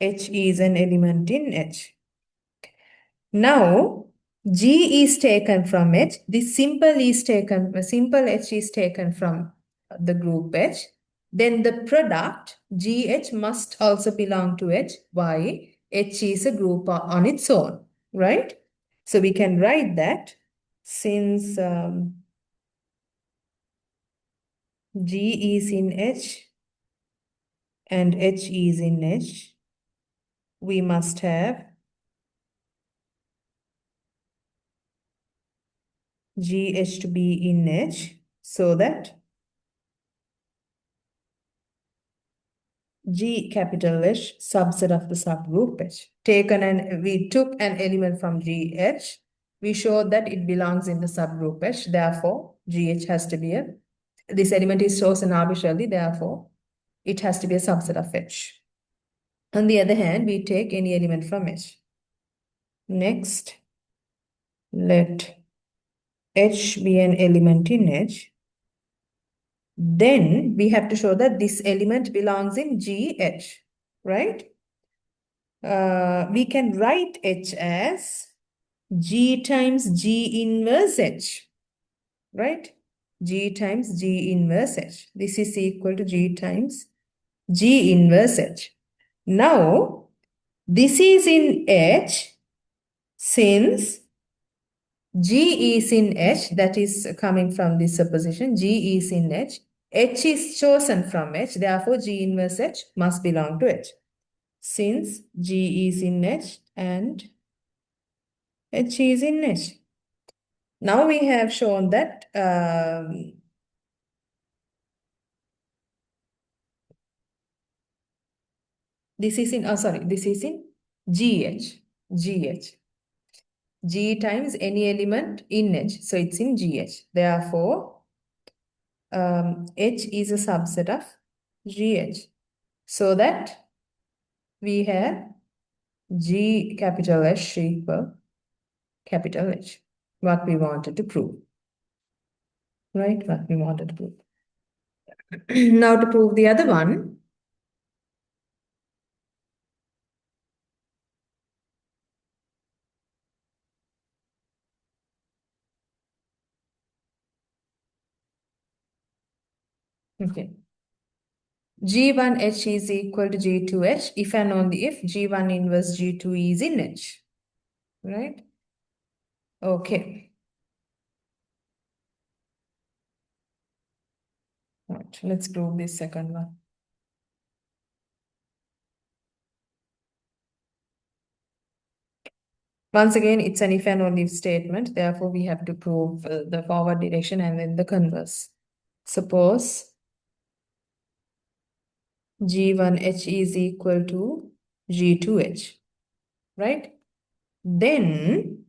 H is an element in H. Now, G is taken from H. This simple H is taken from the group H. Then the product GH must also belong to H. Why? H is a group on its own, right? So we can write that since G is in H and H is in H, we must have GH to be in H so that G capital H subset of the subgroup H. We took an element from GH. We showed that it belongs in the subgroup H. Therefore, GH has to be this element is chosen arbitrarily. Therefore, it has to be a subset of H. On the other hand, we take any element from H. Next, let H be an element in H. Then we have to show that this element belongs in GH, right? We can write H as G times G inverse H, right? G times G inverse H. This is equal to G times G inverse H. Now, this is in H since G is in H, that is coming from this supposition, G is in H. H is chosen from H, therefore G inverse H must belong to H. Since G is in H and H is in H. Now we have shown that this is in GH. G times any element in H. So it's in GH. Therefore, H is a subset of GH. So that we have G capital H equal capital H. What we wanted to prove. Right? What we wanted to prove. Now to prove the other one. Okay. G1H is equal to G2H if and only if G1 inverse G2 is in H. Right? Okay. Right, let's prove this second one. Once again, it's an if and only if statement. Therefore, we have to prove the forward direction and then the converse. Suppose G1H is equal to G2H, right? Then,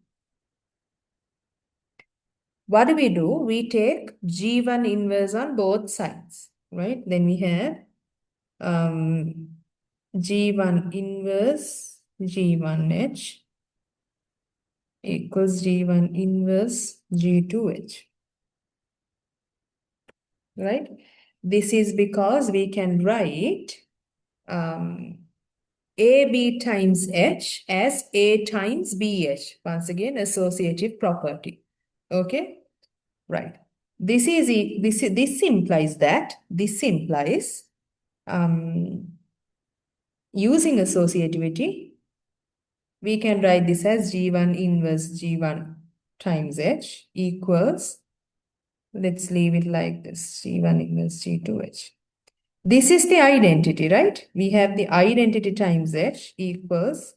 what do? We take G1 inverse on both sides, right? Then we have G1 inverse G1H equals G1 inverse G2H, right? This is because we can write AB times H as A times BH. Once again, associative property. Okay, right. This implies using associativity, we can write this as G1 inverse G1 times H equals, let's leave it like this, G1 inverse G2H. This is the identity, right? We have the identity times H equals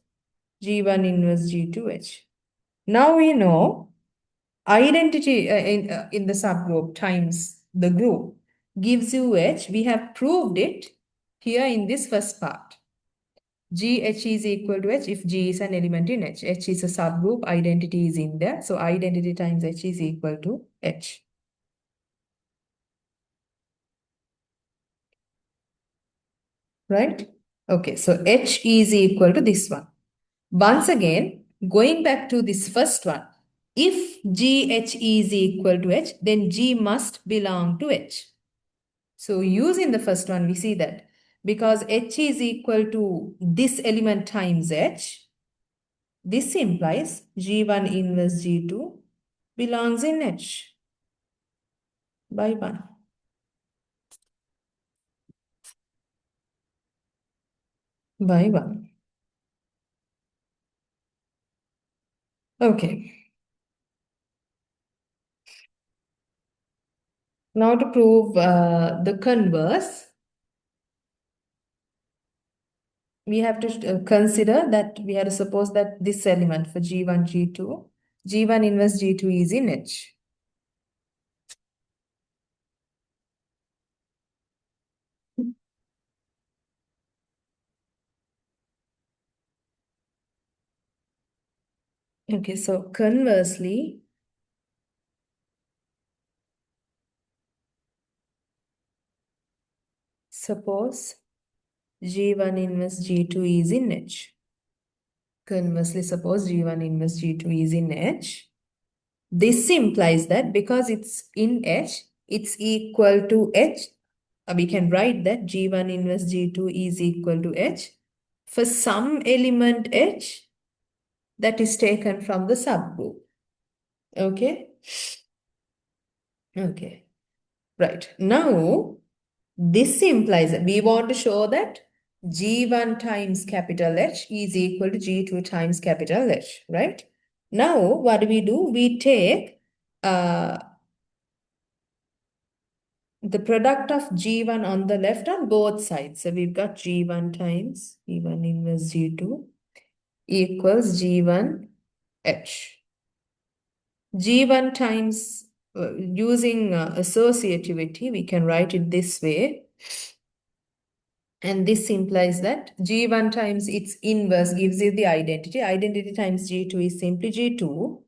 G1 inverse G2H. Now we know identity in the subgroup times the group gives you H. We have proved it here in this first part. GH is equal to H if G is an element in H. H is a subgroup, identity is in there. So identity times H is equal to H. Right? Okay, so H is equal to this one. Once again, going back to this first one, if GH is equal to H, then G must belong to H. So using the first one, we see that because H is equal to this element times H, this implies G1 inverse G2 belongs in H by 1. By 1. Okay. Now to prove the converse, we have to consider that we have to suppose that this element for G1, G2, G1 inverse G2 is in H. Okay, so conversely, suppose G1 inverse G2 is in H. Conversely, suppose G1 inverse G2 is in H. This implies that because it's in H, it's equal to H. We can write that G1 inverse G2 is equal to H for some element H that is taken from the subgroup. Okay? Okay. Right. Now, this implies that we want to show that G1 times capital H is equal to G2 times capital H, right? Now, what do? We take the product of G1 on the left on both sides. So we've got G1 times G1 inverse G2 equals G1 H. G1 times, using associativity, we can write it this way. And this implies that G1 times its inverse gives you the identity. Identity times G2 is simply G2.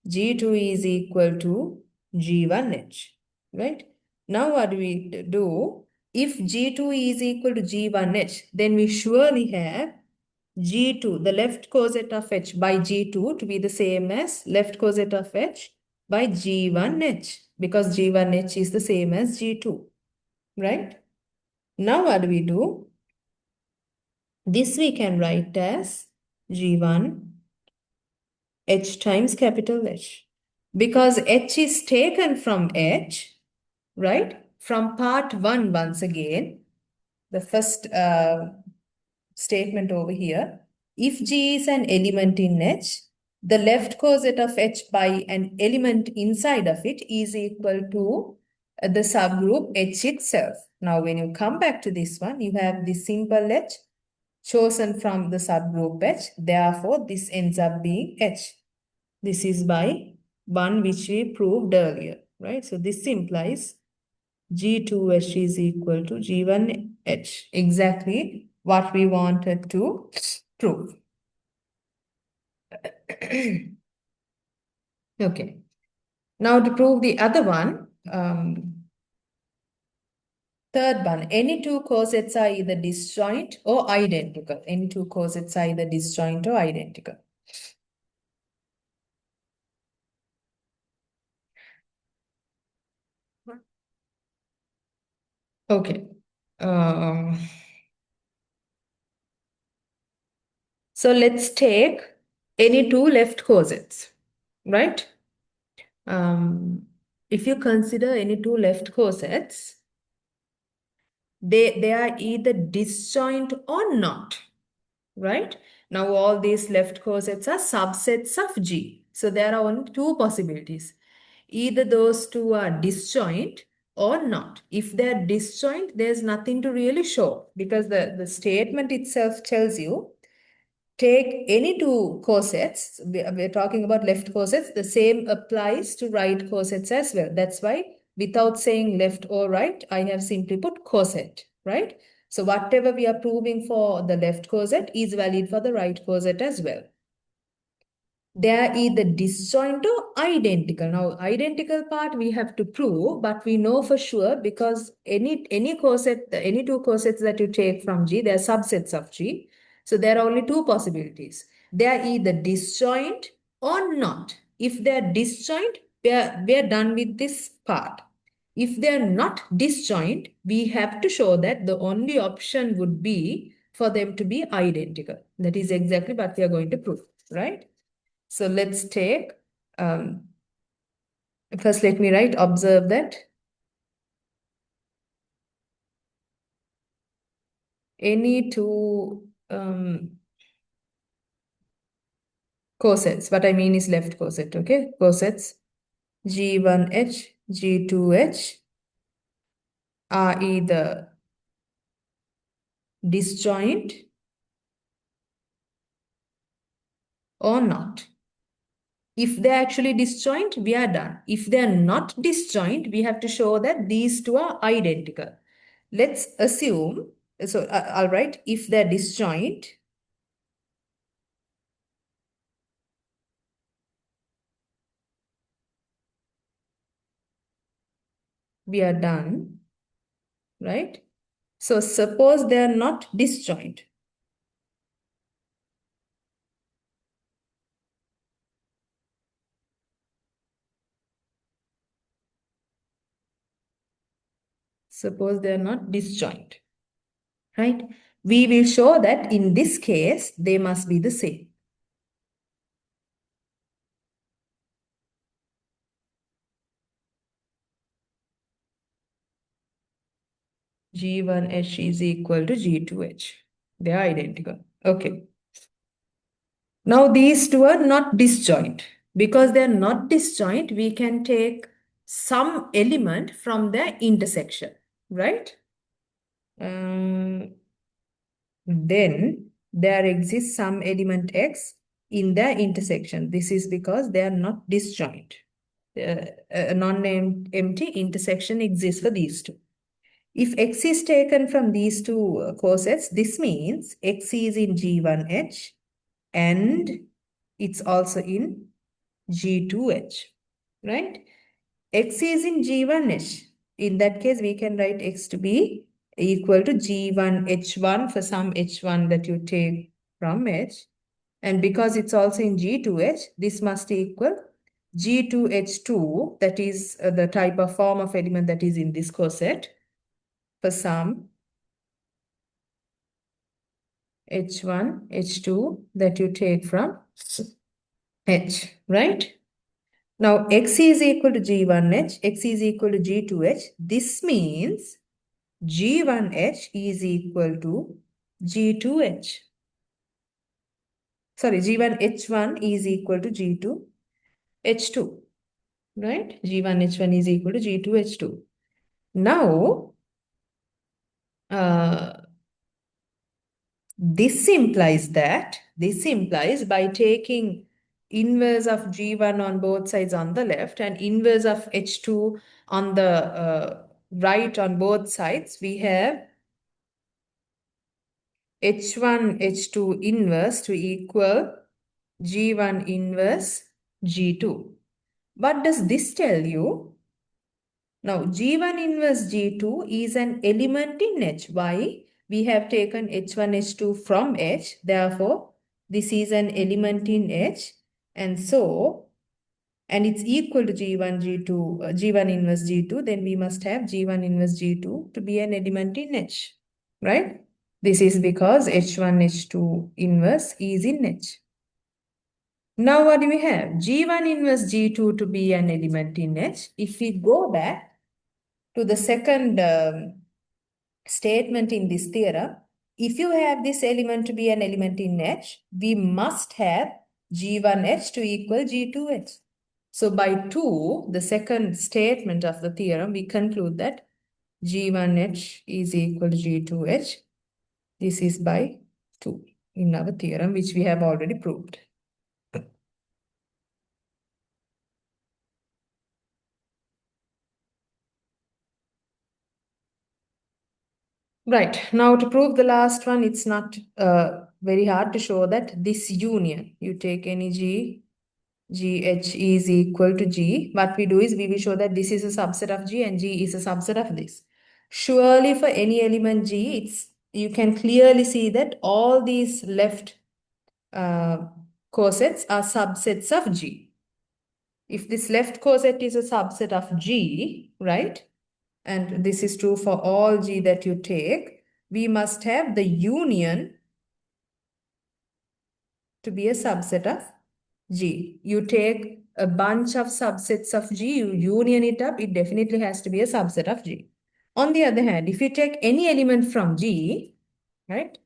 G2 is equal to G1H, right? Now what do we do? If G2 is equal to G1H, then we surely have G2, the left coset of H by G2 to be the same as left coset of H by G1H because G1H is the same as G2, right? Now what do? This we can write as G1 H times capital H because H is taken from H, right? From part 1 once again, the first statement over here. If G is an element in H, the left coset of H by an element inside of it is equal to the subgroup H itself. Now, when you come back to this one, you have the simple H chosen from the subgroup H. Therefore, this ends up being H. This is by one which we proved earlier, right? So this implies G2H is equal to G1H. Exactly what we wanted to prove. Okay. Now to prove the other one, third one, any two cosets are either disjoint or identical. Any two cosets are either disjoint or identical. Okay. So let's take any two left cosets, right? If you consider any two left cosets, they are either disjoint or not, right? Now all these left cosets are subsets of G. So there are only two possibilities. Either those two are disjoint or not. If they're disjoint, there's nothing to really show because the statement itself tells you take any two cosets, we're talking about left cosets, the same applies to right cosets as well. That's why without saying left or right, I have simply put coset, right? So whatever we are proving for the left coset is valid for the right coset as well. They are either disjoint or identical. Now, identical part we have to prove, but we know for sure because any coset, any two cosets that you take from G, they are subsets of G. So there are only two possibilities. They are either disjoint or not. If they are disjoint, we are done with this part. If they are not disjoint, we have to show that the only option would be for them to be identical. That is exactly what we are going to prove, right? So let's take, first let me write, observe that any two cosets, what I mean is left coset, okay? Cosets G1H, G2H are either disjoint or not. If they're actually disjoint, we are done. If they're not disjoint, we have to show that these two are identical. Let's assume, so I'll write if they're disjoint, we are done, right? So suppose they are not disjoint. Suppose they are not disjoint, right? We will show that in this case, they must be the same. G1H is equal to G2H. They are identical. Okay. Now these two are not disjoint. Because they are not disjoint, we can take some element from their intersection, right? Then there exists some element X in their intersection. This is because they are not disjoint. A non-empty intersection exists for these two. If X is taken from these two cosets, this means X is in G1H and it's also in G2H, right? X is in G1H. In that case, we can write X to be equal to G1H1 for some H1 that you take from H. And because it's also in G2H, this must equal G2H2, that is the type of form of element that is in this coset for some H1, H2 that you take from H, right? Now, X is equal to G1H, X is equal to G2H. This means G1H is equal to G2H. Sorry, G1H1 is equal to G2H2, right? G1H1 is equal to G2H2. Now, this implies by taking inverse of G1 on both sides on the left and inverse of H2 on the right on both sides, we have H1, H2 inverse to equal G1 inverse G2. What does this tell you? Now, G1 inverse G2 is an element in H. Why? We have taken H1, H2 from H. Therefore, this is an element in H. And so, and it's equal to G1, G2, G1 inverse G2, then we must have G1 inverse G2 to be an element in H, right? This is because H1, H2 inverse is in H. Now what do we have? G1 inverse G2 to be an element in H. If we go back to the second statement in this theorem, if you have this element to be an element in H, we must have G1H to equal G2H. So by 2, the second statement of the theorem, we conclude that G1H is equal to G2H. This is by 2 in our theorem, which we have already proved. Right, now to prove the last one, it's not very hard to show that this union, you take any G, GH is equal to G. What we do is we will show that this is a subset of G and G is a subset of this. Surely for any element G, you can clearly see that all these left cosets are subsets of G. If this left coset is a subset of G, right? And this is true for all G that you take, we must have the union to be a subset of G. You take a bunch of subsets of G, you union it up, it definitely has to be a subset of G. On the other hand, if you take any element from G, right?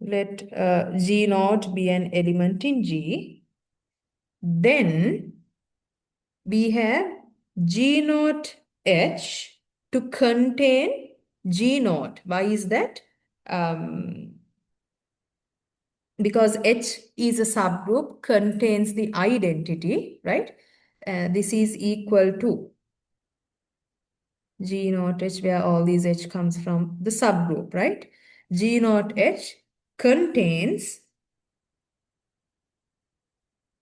Let G naught be an element in G, then we have G naught H to contain G naught. Why is that? Because H is a subgroup, contains the identity, right? This is equal to G naught H, where all these H comes from the subgroup, right? G naught H contains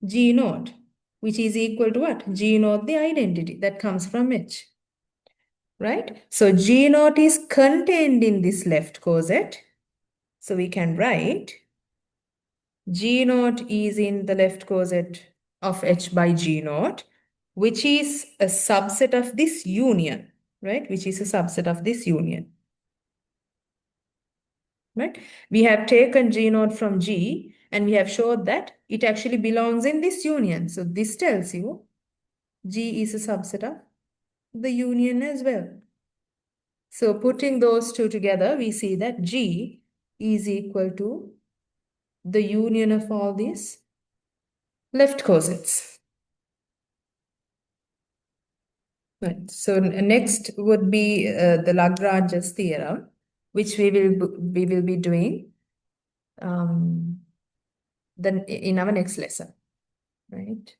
G naught, which is equal to what? G naught, the identity that comes from H, right? So G naught is contained in this left coset. So we can write G naught is in the left coset of H by G naught, which is a subset of this union, right? Which is a subset of this union, right? We have taken G naught from G and we have showed that it actually belongs in this union. So this tells you G is a subset of the union as well. So putting those two together, we see that G is equal to the union of all these left cosets. Right. So next would be the Lagrange's theorem, which we will be doing then in our next lesson, right?